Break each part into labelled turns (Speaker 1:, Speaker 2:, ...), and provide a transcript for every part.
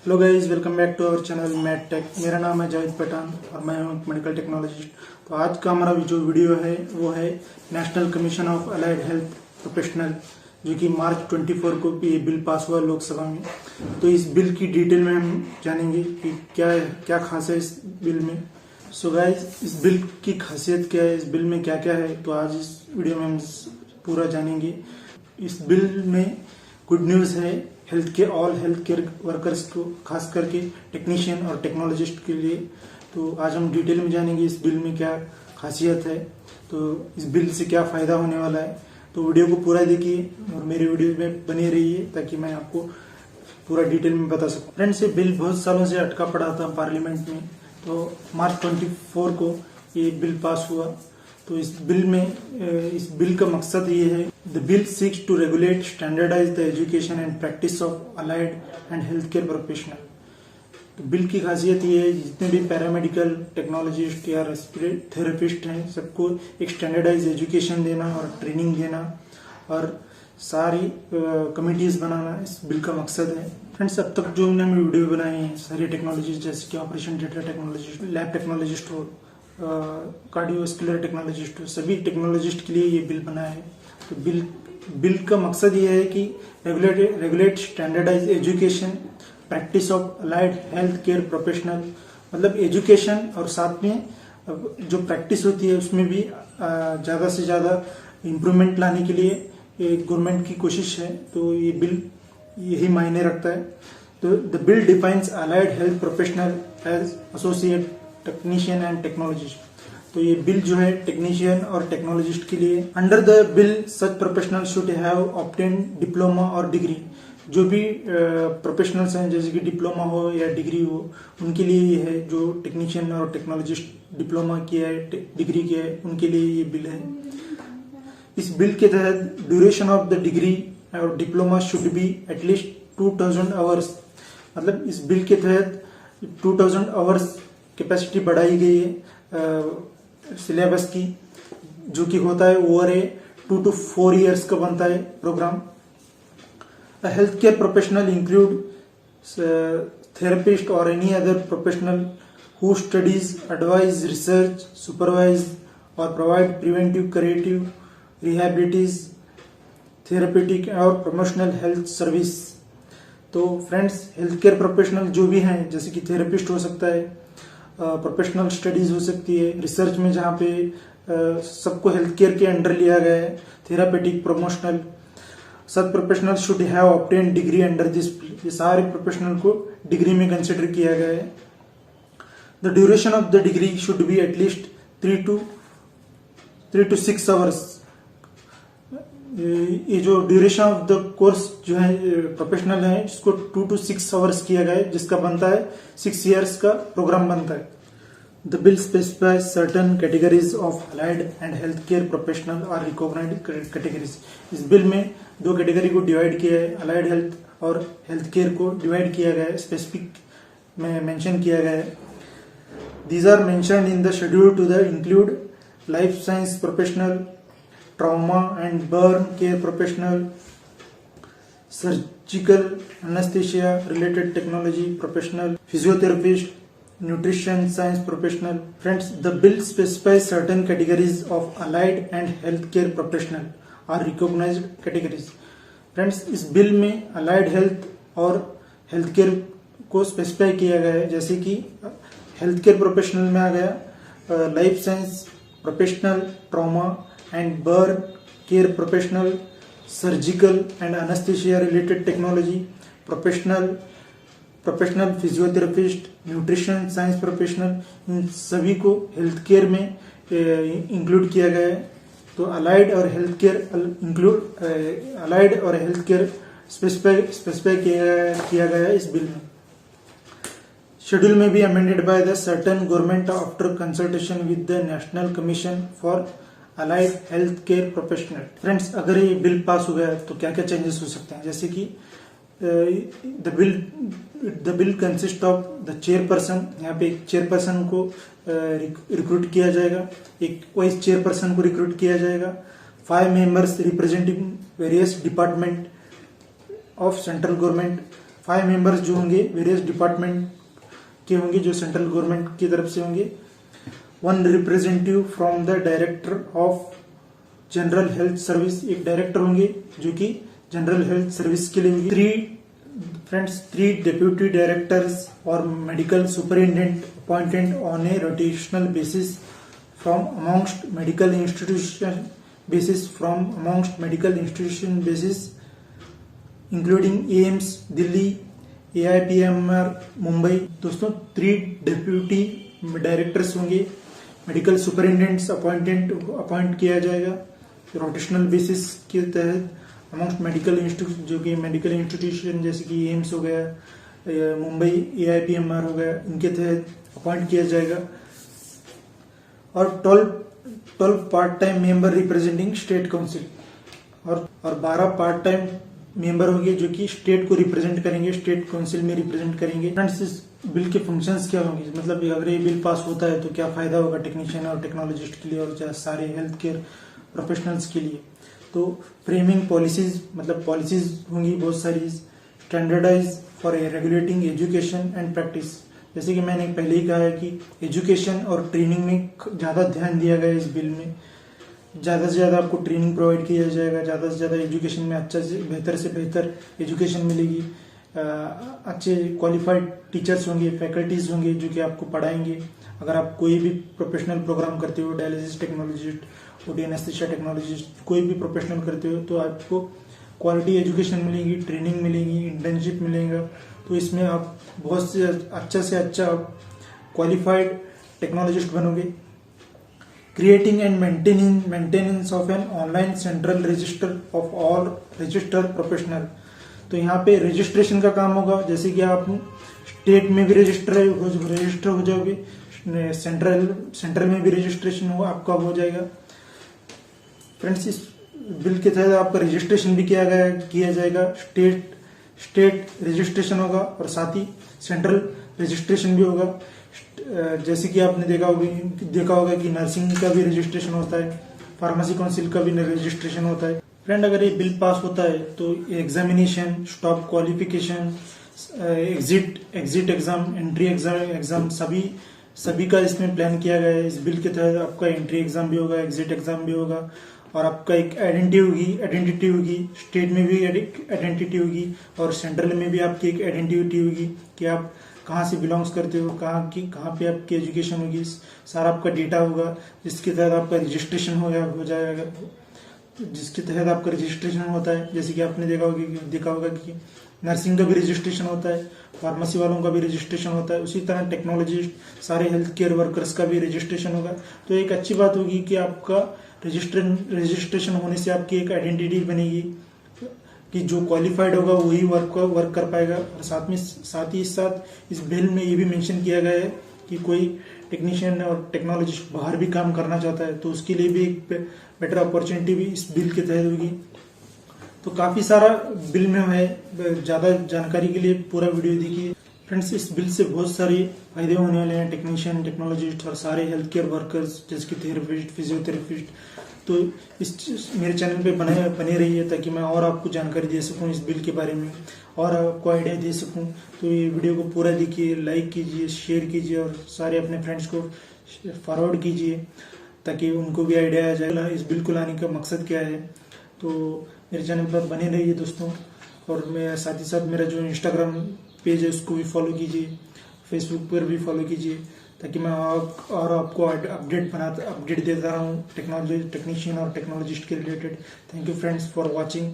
Speaker 1: Hello guys, welcome back to our channel math tech. मेरा नाम है जाहिद पठान और मैं हूं मेडिकल टेक्नोलॉजिस्ट। तो आज का हमारा जो वीडियो है वो है national commission of allied health professional, जो कि मार्च 24 को ये बिल पास हुआ लोकसभा में। तो इस बिल की डिटेल में हम जानेंगे कि क्या खास है इस बिल में। सो गाइस, इस बिल की खासियत क्या है, इस बिल में क्या क्या है, तो आज इस वीडियो में हम पूरा जानेंगे। इस बिल में गुड न्यूज़ है ऑल हेल्थ केयर वर्कर्स को, खास करके टेक्नीशियन और टेक्नोलॉजिस्ट के लिए। तो आज हम डिटेल में जानेंगे इस बिल में क्या खासियत है, तो इस बिल से क्या फ़ायदा होने वाला है। तो वीडियो को पूरा देखिए और मेरे वीडियो में बने रहिए ताकि मैं आपको पूरा डिटेल में बता सकूं। फ्रेंड्स, ये बिल बहुत सालों से अटका पड़ा था पार्लियामेंट में, तो मार्च 24 को ये बिल पास हुआ। तो इस बिल का मकसद ये है, the bill seeks to regulate standardise the education and practice of allied and health care professional. तो बिल की खासियत ये है, जितने भी पैरामेडिकल टेक्नोलॉजिस्ट या थेरेपिस्ट हैं, सबको एक स्टैंडर्डाइज एजुकेशन देना और ट्रेनिंग देना और सारी कमिटीज बनाना इस बिल का मकसद है। फ्रेंड्स, अब तक जो हमने वीडियो बनाए हैं सारी टेक्नोलॉजीज, जैसे कि operation theatre technologist, lab technologist हो, कार्डियोवास्कुलर टेक्नोलॉजिस्ट हो, सभी टेक्नोलॉजिस्ट के लिए ये बिल बना है। तो बिल का मकसद ये है कि regulate standardise education practice of allied health care professional, मतलब एजुकेशन और साथ में जो प्रैक्टिस होती है उसमें भी ज़्यादा से ज़्यादा इम्प्रूवमेंट लाने के लिए गवर्नमेंट की कोशिश है। तो ये बिल यही मायने रखता है। तो the bill defines allied health professional as associate technician and technologist. तो ये बिल जो है टेक्नीशियन और टेक्नोलॉजिस्ट के लिए। Under the bill such professional should have obtain diploma और डिग्री। जो भी प्रोफेशनल्स हैं, जैसे कि डिप्लोमा हो या डिग्री हो, उनके लिए ये है। जो टेक्नीशियन और टेक्नोलॉजिस्ट डिप्लोमा किया है, डिग्री किया है, उनके लिए ये बिल है। इस बिल के तहत ड्यूरेशन ऑफ द डिग्री और diploma should be at least 2000 hours. मतलब इस बिल के तहत 2000 आवर्स कैपेसिटी बढ़ाई गई है सिलेबस की, जो कि होता है ओवर 2 to 4 years का बनता है program. Health care professional include therapist और any other professional who studies, advise, research, supervise और provide preventive, curative, rehabilitative, therapeutic और प्रमोशनल हेल्थ सर्विस। तो फ्रेंड्स, हेल्थ केयर प्रोफेशनल जो भी हैं, जैसे कि थेरेपिस्ट हो सकता है, प्रोफेशनल स्टडीज हो सकती है, रिसर्च में जहाँ पे सबको हेल्थ केयर के अंडर लिया गया है, थेरापेटिक, प्रमोशनल, सब professional should have obtain degree under this. ये सारे प्रोफेशनल को डिग्री में कंसिडर किया गया है। The duration of the degree should be at least 3 to 6 hours. ये जो ड्यूरेशन ऑफ द कोर्स जो है प्रोफेशनल है, इसको 2 to 6 आवर्स किया गया है, जिसका बनता है 6 years का प्रोग्राम बनता है। The bill specifies certain categories of allied and health care professional और रिकॉग्नाइज्ड कैटेगरीज। इस बिल में 2 कैटेगरी को डिवाइड किया है, अलाइड हेल्थ और हेल्थ केयर को डिवाइड किया गया है, स्पेसिफिक में मेंशन किया गया है। These are mentioned in the schedule to the include life science professional, trauma and burn care professional, surgical anesthesia related technology professional, physiotherapist, nutrition science professional. Friends, the bill specifies certain categories of allied and healthcare professional are recognized categories. Friends, इस bill में allied health और health care को specify किया गया है, जैसे कि health care professional में आ गया life science professional, trauma and burn care professional, surgical and anesthesia related technology professional, physiotherapist, nutrition science professional, इन सभी को हेल्थ केयर में इंक्लूड किया गया है। तो अलाइड और हेल्थ केयर स्पेसिफाई किया गया है इस बिल में। शेड्यूल में भी amended by the certain government after consultation with the national commission for allied health care professional. Friends, अगर ये बिल पास हो गया तो क्या क्या चेंजेस हो सकते हैं, जैसे कि the bill consist of the chairperson. यहाँ पे एक चेयरपर्सन को रिक्रूट किया जाएगा, एक वाइस चेयरपर्सन को रिक्रूट किया जाएगा, 5 members representing various department of central government, 5 members जो होंगे वेरियस डिपार्टमेंट के होंगे, जो सेंट्रल गवर्नमेंट की तरफ से होंगे। 1 representative from the director of general health service, एक डायरेक्टर होंगे जो कि जनरल हेल्थ सर्विस के लिए होंगे। 3 डेप्यूटी डायरेक्टर्स और medical superintendent appointed on a rotational basis from amongst medical institution basis including AIIMS Delhi, AIPMR Mumbai. दोस्तों 3 डेप्यूटी डायरेक्टर्स होंगे, मेडिकल सुपरिटेंडेंट्स अपॉइंट किया जाएगा रोटेशनल बेसिस के तहत अमॉन्स्ट मेडिकल इंस्टीट्यूट, जो कि मेडिकल इंस्टीट्यूशन जैसे कि एम्स हो गया, मुंबई AIPMR हो गया, इनके तहत अपॉइंट किया जाएगा। और 12 part time member representing state council और 12 पार्ट टाइम मेंबर होंगे जो कि स्टेट को रिप्रेजेंट करेंगे, स्टेट काउंसिल में रिप्रेजेंट करेंगे। फ्रेंड्स, इस बिल के फंक्शंस क्या होंगे, मतलब अगर ये बिल पास होता है तो क्या फायदा होगा टेक्नीशियन और टेक्नोलॉजिस्ट के लिए और सारे हेल्थ केयर प्रोफेशनल्स के लिए। तो फ्रेमिंग पॉलिसीज, मतलब पॉलिसीज होंगी बहुत सारी, standardise for regulating education and practice. जैसे कि मैंने पहले ही कहा है कि एजुकेशन और ट्रेनिंग में ज़्यादा ध्यान दिया गया है इस बिल में। ज़्यादा से ज़्यादा आपको ट्रेनिंग प्रोवाइड किया जाएगा, ज़्यादा से ज़्यादा एजुकेशन में बेहतर से बेहतर एजुकेशन मिलेगी। अच्छे क्वालिफाइड टीचर्स होंगे, फैकल्टीज होंगे जो कि आपको पढ़ाएंगे। अगर आप कोई भी प्रोफेशनल प्रोग्राम करते हो, dialysis technologist, OT anaesthesia technologist, कोई भी प्रोफेशनल करते हो तो आपको क्वालिटी एजुकेशन मिलेगी, ट्रेनिंग मिलेगी, इंटर्नशिप मिलेगा। तो इसमें आप बहुत से अच्छा क्वालिफाइड टेक्नोलॉजिस्ट बनोगे। Creating and maintenance of an online central register of all registered professional. तो यहाँ पे रजिस्ट्रेशन का काम होगा, जैसे कि आप स्टेट में भी रजिस्टर हो जाओगे, सेंट्रल में भी रजिस्ट्रेशन आपका हो जाएगा। फ्रेंड्स, इस बिल के तहत आपका रजिस्ट्रेशन भी किया जाएगा, स्टेट रजिस्ट्रेशन होगा और साथ ही सेंट्रल रजिस्ट्रेशन भी होगा। जैसे कि आपने देखा होगा कि नर्सिंग का भी रजिस्ट्रेशन होता है, फार्मेसी काउंसिल का भी रजिस्ट्रेशन होता है। फ्रेंड, अगर ये बिल पास होता है तो examination, stop qualification, exit exam, entry exam सभी का इसमें प्लान किया गया है। इस बिल के तहत आपका एंट्री एग्जाम भी होगा, एग्जिट एग्जाम भी होगा और आपका एक आइडेंटिटी होगी, स्टेट में भी आइडेंटिटी होगी और सेंट्रल में भी आपकी एक आइडेंटिटी होगी कि आप कहाँ से बिलोंग्स करते हो, कहाँ पे आपकी एजुकेशन होगी, सारा आपका डेटा होगा, जिसके तहत आपका रजिस्ट्रेशन हो जाएगा, जिसके तहत आपका रजिस्ट्रेशन होता है। जैसे कि आपने देखा होगा कि नर्सिंग का भी रजिस्ट्रेशन होता है, फार्मेसी वालों का भी रजिस्ट्रेशन होता है, उसी तरह टेक्नोलॉजिस्ट, सारे हेल्थ केयर वर्कर्स का भी रजिस्ट्रेशन होगा। तो एक अच्छी बात होगी कि आपका रजिस्ट्रेशन होने से आपकी एक आइडेंटिटी बनेगी कि जो क्वालिफाइड होगा वही वर्क कर पाएगा। और साथ ही इस बिल में ये भी मेंशन किया गया है कि कोई टेक्नीशियन और टेक्नोलॉजिस्ट बाहर भी काम करना चाहता है तो उसके लिए भी एक बेटर अपॉर्चुनिटी भी इस बिल के तहत होगी। तो काफी सारा बिल में है, ज्यादा जानकारी के लिए पूरा वीडियो देखिए। फ्रेंड्स, इस बिल से बहुत सारे फायदे होने वाले हैं टेक्नीशियन, टेक्नोलॉजिस्ट और सारे हेल्थ केयर वर्कर्स जैसे कि थेरेपिस्ट, फिजियोथेरेपिस्ट। तो इस मेरे चैनल पे बने रहिए ताकि मैं और आपको जानकारी दे सकूं इस बिल के बारे में और आपको आइडिया दे सकूं। तो ये वीडियो को पूरा देखिए, लाइक कीजिए, शेयर कीजिए और सारे अपने फ्रेंड्स को फॉरवर्ड कीजिए ताकि उनको भी आइडिया आ जाए इस बिल को लाने का मकसद क्या है। तो मेरे चैनल पर बने रहिए दोस्तों। और मैं साथ ही साथ मेरा जो इंस्टाग्राम पेज है उसको भी फॉलो कीजिए, फेसबुक पर भी फॉलो कीजिए ताकि मैं और आपको अपडेट देता रहूँ टेक्नीशियन और टेक्नोलॉजिस्ट के related. Thank you friends for watching.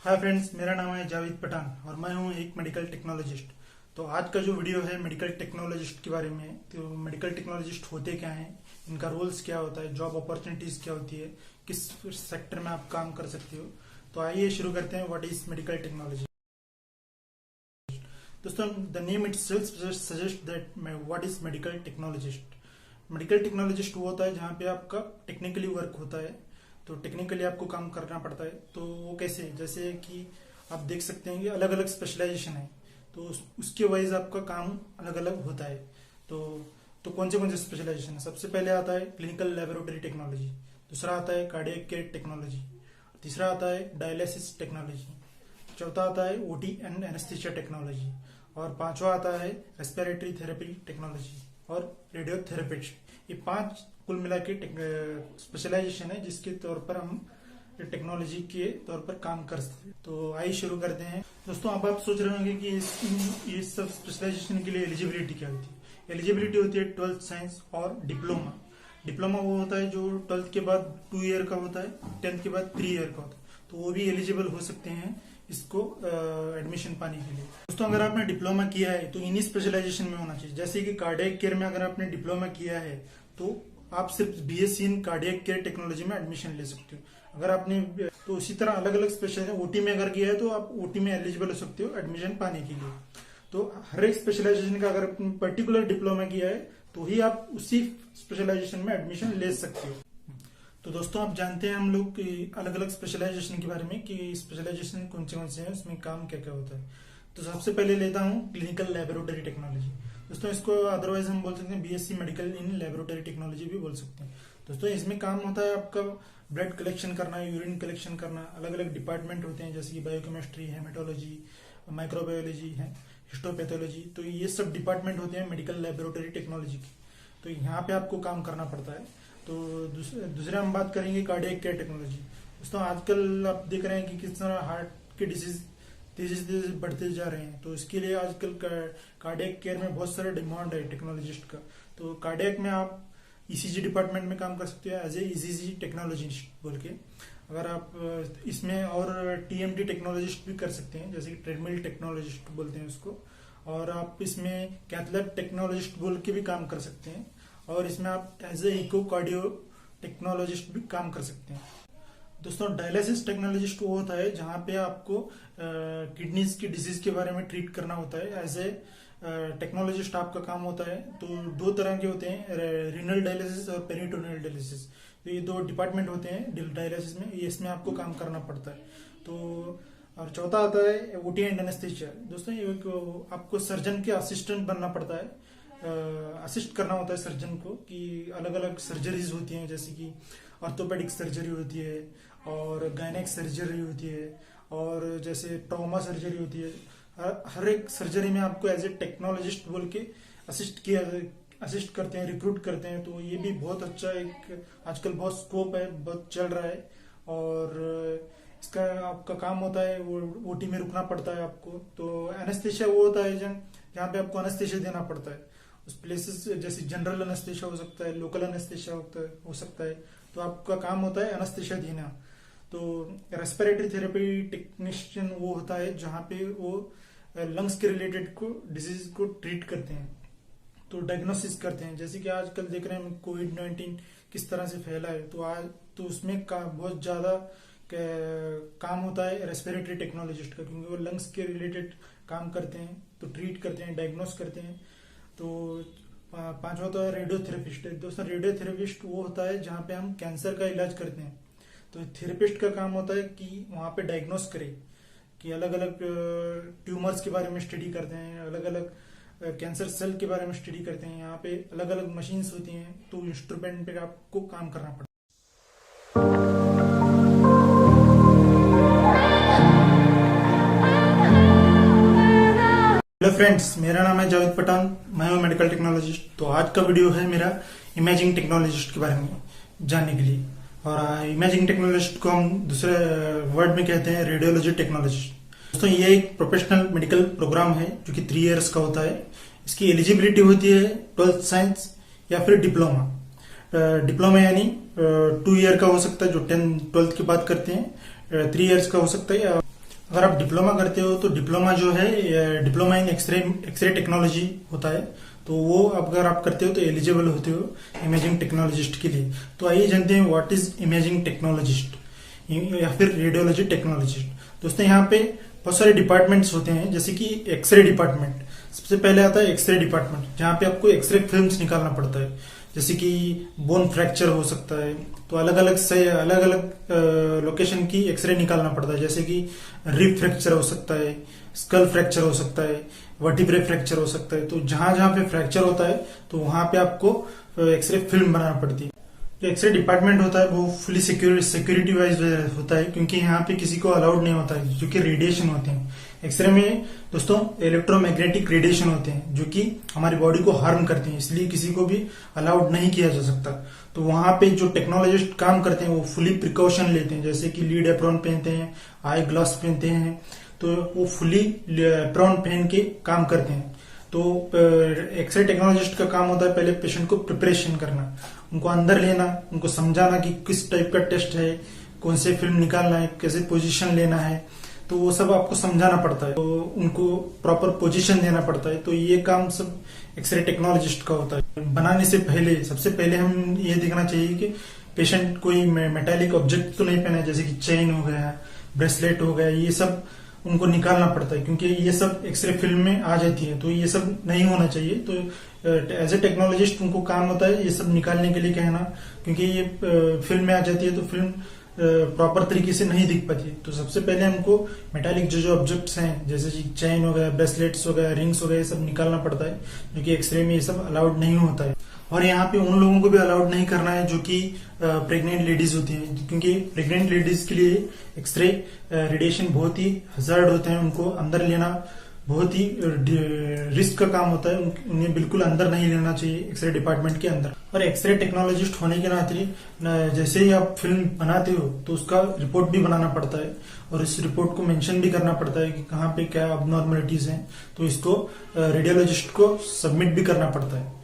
Speaker 1: Hi friends, मेरा नाम है जावेद पठान और मैं हूं एक मेडिकल टेक्नोलॉजिस्ट। तो आज का जो वीडियो है मेडिकल टेक्नोलॉजिस्ट के बारे में। तो मेडिकल टेक्नोलॉजिस्ट होते क्या हैं, इनका रोल्स क्या होता है, जॉब अपॉर्चुनिटीज क्या होती है, किस सेक्टर में आप काम कर सकते हो। तो आइए शुरू करते हैं। What is medical technology? दोस्तों, the name itself suggest that what is medical technologist. Medical technologist वो होता है जहाँ पे आपका टेक्निकली वर्क होता है, तो टेक्निकली आपको काम करना पड़ता है। तो वो कैसे, जैसे कि आप देख सकते हैं कि अलग अलग स्पेशलाइजेशन है, तो उसके वाइज आपका काम अलग अलग होता है। तो तो कौन से स्पेशलाइजेशन है? सबसे पहले आता है क्लिनिकल लेबोरेटरी टेक्नोलॉजी, दूसरा आता है कार्डियक केयर टेक्नोलॉजी, तीसरा आता है डायलिसिस टेक्नोलॉजी, चौथा आता है ओटी एंड एनेस्थीसिया टेक्नोलॉजी, और पांचवा आता है रेस्पिरेटरी थेरेपी टेक्नोलॉजी और रेडियोथेरेपिस्ट। ये 5 कुल मिला के स्पेशलाइजेशन है जिसके तौर पर हम टेक्नोलॉजी के तौर पर काम कर सकते हैं। तो आइए शुरू करते हैं। दोस्तों, अब आप सोच रहे होंगे कि ये सब स्पेशलाइजेशन के लिए एलिजिबिलिटी क्या होती है? एलिजिबिलिटी होती है 12th साइंस और डिप्लोमा। डिप्लोमा वो होता है जो 12th के बाद 2 ईयर का होता है, 10th के बाद 3 ईयर का होता है, तो वो भी एलिजिबल हो सकते हैं इसको एडमिशन पाने के लिए। दोस्तों, अगर आपने डिप्लोमा किया है तो इन्हीं स्पेशलाइजेशन में होना चाहिए। जैसे कि कार्डियक केयर में अगर आपने डिप्लोमा किया है तो आप सिर्फ BSc in cardiac care technology में एडमिशन ले सकते हो। अगर आपने तो उसी तरह अलग अलग स्पेशल ओटी में अगर किया है तो आप ओटी में एलिजिबल हो सकते हो एडमिशन पाने के लिए। तो हर एक स्पेशलाइजेशन का अगर पर्टिकुलर डिप्लोमा किया है तो ही आप उसी स्पेशलाइजेशन में एडमिशन ले सकते हो। तो दोस्तों, आप जानते हैं हम लोग अलग अलग स्पेशलाइजेशन के बारे में कि स्पेशलाइजेशन कौन से हैं, उसमें काम क्या क्या होता है। तो सबसे पहले लेता हूँ क्लिनिकल लेबोरेटरी टेक्नोलॉजी। दोस्तों, इसको अदरवाइज हम बोल सकते हैं BSc medical in laboratory technology भी बोल सकते हैं। दोस्तों, इसमें काम होता है आपका ब्लड कलेक्शन करना, यूरिन कलेक्शन करना। अलग अलग डिपार्टमेंट होते हैं जैसे कि बायोकेमिस्ट्री, हेमेटोलॉजी, माइक्रोबायोलॉजी है, हिस्टोपैथोलॉजी। तो ये सब डिपार्टमेंट होते हैं मेडिकल लेबोरेटरी टेक्नोलॉजी की। तो यहाँ पे आपको काम करना पड़ता है। तो दूसरे हम बात करेंगे कार्डियक केयर टेक्नोलॉजी। दोस्तों, आजकल आप देख रहे हैं कि किस तरह हार्ट के डिजीज तेजी से बढ़ते जा रहे हैं। तो इसके लिए आजकल कार्डियक केयर में बहुत सारे डिमांड है टेक्नोलॉजिस्ट का। तो कार्डियक में आप ईसीजी डिपार्टमेंट में काम कर सकते हो एज ए ईसीजी टेक्नोलॉजिस्ट बोल के। अगर आप इसमें और टीएमटी टेक्नोलॉजिस्ट भी कर सकते हैं, जैसे कि ट्रेडमिल टेक्नोलॉजिस्ट बोलते हैं उसको। और आप इसमें कैथलैब टेक्नोलॉजिस्ट बोल के भी काम कर सकते हैं, और इसमें आप as a echo cardio technologist भी काम कर सकते हैं। दोस्तों, डायलिसिस टेक्नोलॉजिस्ट वो होता है जहां पे आपको किडनीज की डिजीज के बारे में ट्रीट करना होता है। एज ए टेक्नोलॉजिस्ट आपका काम होता है। तो 2 तरह के होते हैं, रीनल डायलिसिस और पेरिटोनियल डायलिसिस। तो ये 2 डिपार्टमेंट होते हैं डायलिसिस में, इसमें आपको काम करना पड़ता है। तो और चौथा आता है ओटी एंड एनेस्थीसिया। दोस्तों, ये आपको सर्जन के असिस्टेंट बनना पड़ता है, असिस्ट करना होता है सर्जन को कि अलग अलग सर्जरीज होती हैं, जैसे कि ऑर्थोपेडिक सर्जरी होती है और गायनेक सर्जरी होती है, और जैसे ट्रॉमा सर्जरी होती है। हर एक सर्जरी में आपको एज ए टेक्नोलॉजिस्ट बोल के असिस्ट करते हैं, रिक्रूट करते हैं। तो ये भी बहुत अच्छा एक आजकल बहुत स्कोप है, बहुत चल रहा है। और इसका आपका काम होता है वो ओटी में रुकना पड़ता है आपको। तो एनेस्थीसिया वो होता है जहाँ पे आपको एनेस्थीसिया देना पड़ता है। उस प्लेसेस जैसे जनरल एनेस्थीसिया हो सकता है, लोकल एनेस्थीसिया हो सकता है। तो आपका काम होता है एनेस्थीसिया देना। तो रेस्पिरेटरी थेरेपी टेक्नीशियन वो होता है जहाँ पे वो लंग्स के रिलेटेड डिजीज को ट्रीट करते हैं, तो डायग्नोसिस करते हैं। जैसे कि आजकल देख रहे हैं कोविड-19 किस तरह से फैला है, तो उसमें बहुत ज्यादा काम होता है रेस्पिरेटरी टेक्नोलॉजिस्ट का, क्योंकि वो लंग्स के रिलेटेड काम करते हैं, तो ट्रीट करते हैं, डायग्नोस करते हैं। तो पांचवा तो है रेडियोथेरेपिस्ट। दोस्तों, रेडियोथेरेपिस्ट वो होता है जहाँ पे हम कैंसर का इलाज करते हैं। तो थेरेपिस्ट का काम होता है कि वहाँ पे डायग्नोस करे कि अलग अलग ट्यूमर्स के बारे में स्टडी करते हैं, अलग अलग कैंसर सेल के बारे में स्टडी करते हैं। यहाँ पे अलग अलग मशीन्स होती हैं, तो इंस्ट्रूमेंट पे आपको काम करना पड़ता है। हेलो फ्रेंड्स, मेरा नाम है जावेद पठान, मैं हूं मेडिकल टेक्नोलॉजिस्ट। तो आज का वीडियो है मेरा इमेजिंग टेक्नोलॉजिस्ट के बारे में जानने के लिए। और इमेजिंग टेक्नोलॉजिस्ट को हम दूसरे वर्ड में कहते हैं रेडियोलॉजी टेक्नोलॉजिस्ट। दोस्तों, ये एक प्रोफेशनल मेडिकल प्रोग्राम है जो कि 3 इयर्स का होता है। इसकी एलिजिबिलिटी होती है 12th साइंस या फिर डिप्लोमा। डिप्लोमा यानी 2 ईयर का हो सकता है, जो 12th की बात करते हैं। 3 इयर्स का हो सकता है। अगर आप डिप्लोमा करते हो तो डिप्लोमा जो है डिप्लोमा इन एक्सरे टेक्नोलॉजी होता है। तो वो अगर आप करते हो तो एलिजिबल होते हो इमेजिंग टेक्नोलॉजिस्ट के लिए। तो आइए जानते हैं व्हाट इज इमेजिंग टेक्नोलॉजिस्ट या फिर रेडियोलॉजी टेक्नोलॉजिस्ट। दोस्तों, यहाँ पे बहुत सारे डिपार्टमेंट्स होते हैं, जैसे कि एक्सरे डिपार्टमेंट। सबसे पहले आता है एक्सरे डिपार्टमेंट, जहाँ पे आपको एक्सरे फिल्म्स निकालना पड़ता है, जैसे कि बोन फ्रैक्चर हो सकता है। तो अलग अलग लोकेशन की एक्सरे निकालना पड़ता है, जैसे कि रिब फ्रैक्चर हो सकता है, स्कल फ्रैक्चर हो सकता है, वर्टिब्रे फ्रैक्चर हो सकता है। तो जहां जहां पे फ्रैक्चर होता है तो वहां पे आपको एक्सरे फिल्म बनाना पड़ती है। जो एक्सरे डिपार्टमेंट होता है वो फुली सिक्योरिटी वाइज होता है, क्योंकि यहाँ पे किसी को अलाउड नहीं होता है, जो कि रेडिएशन होते हैं। एक्सरे में दोस्तों इलेक्ट्रोमैग्नेटिक रेडिएशन होते हैं जो कि हमारी बॉडी को हार्म करते हैं, इसलिए किसी को भी अलाउड नहीं किया जा सकता। तो वहां पे जो टेक्नोलॉजिस्ट काम करते हैं वो फुली प्रिकॉशन लेते हैं, जैसे कि लीड एप्रॉन पहनते हैं, आई ग्लास पहनते हैं, तो वो फुली एप्रॉन पहन के काम करते हैं। तो एक्सरे टेक्नोलॉजिस्ट का काम होता है पहले पेशेंट को प्रिपरेशन करना, उनको अंदर लेना, उनको समझाना कि किस टाइप का टेस्ट है, कौन से फिल्म निकालना है, कैसे पोजीशन लेना है, तो वो सब आपको समझाना पड़ता है। तो उनको प्रॉपर पोजीशन देना पड़ता है। तो ये काम सब एक्सरे टेक्नोलॉजिस्ट का होता है। बनाने से पहले सबसे पहले हम ये देखना चाहिए कि पेशेंट कोई मेटालिक ऑब्जेक्ट तो नहीं पहना है, जैसे कि चेन हो गया, ब्रेसलेट हो गया, ये सब उनको निकालना पड़ता है, क्योंकि ये सब एक्सरे फिल्म में आ जाती है। तो ये सब नहीं होना चाहिए। तो एज ए टेक्नोलॉजिस्ट उनको काम होता है ये सब निकालने के लिए कहना, क्योंकि ये फिल्म में आ जाती है तो फिल्म प्रॉपर तरीके से नहीं दिख पाती। तो सबसे पहले हमको मेटालिक जो ऑब्जेक्ट्स हैं, जैसे चेन हो गया, ब्रेसलेट्स हो गया, रिंग्स हो गए, ये सब निकालना पड़ता है, जो कि एक्सरे में ये सब अलाउड नहीं होता है। और यहाँ पे उन लोगों को भी अलाउड नहीं करना है जो कि प्रेग्नेंट लेडीज होती हैं, क्योंकि प्रेग्नेंट लेडीज के लिए एक्सरे रेडिएशन बहुत ही हजार्ड होते हैं, उनको अंदर लेना बहुत ही रिस्क का काम होता है। उन्हें बिल्कुल अंदर नहीं लेना चाहिए एक्सरे डिपार्टमेंट के अंदर। और एक्सरे टेक्नोलॉजिस्ट होने के नाते जैसे ही आप फिल्म बनाते हो तो उसका रिपोर्ट भी बनाना पड़ता है, और इस रिपोर्ट को मेंशन भी करना पड़ता है कि कहाँ पे क्या अबनॉर्मलिटीज हैं, तो इसको रेडियोलॉजिस्ट को सबमिट भी करना पड़ता है।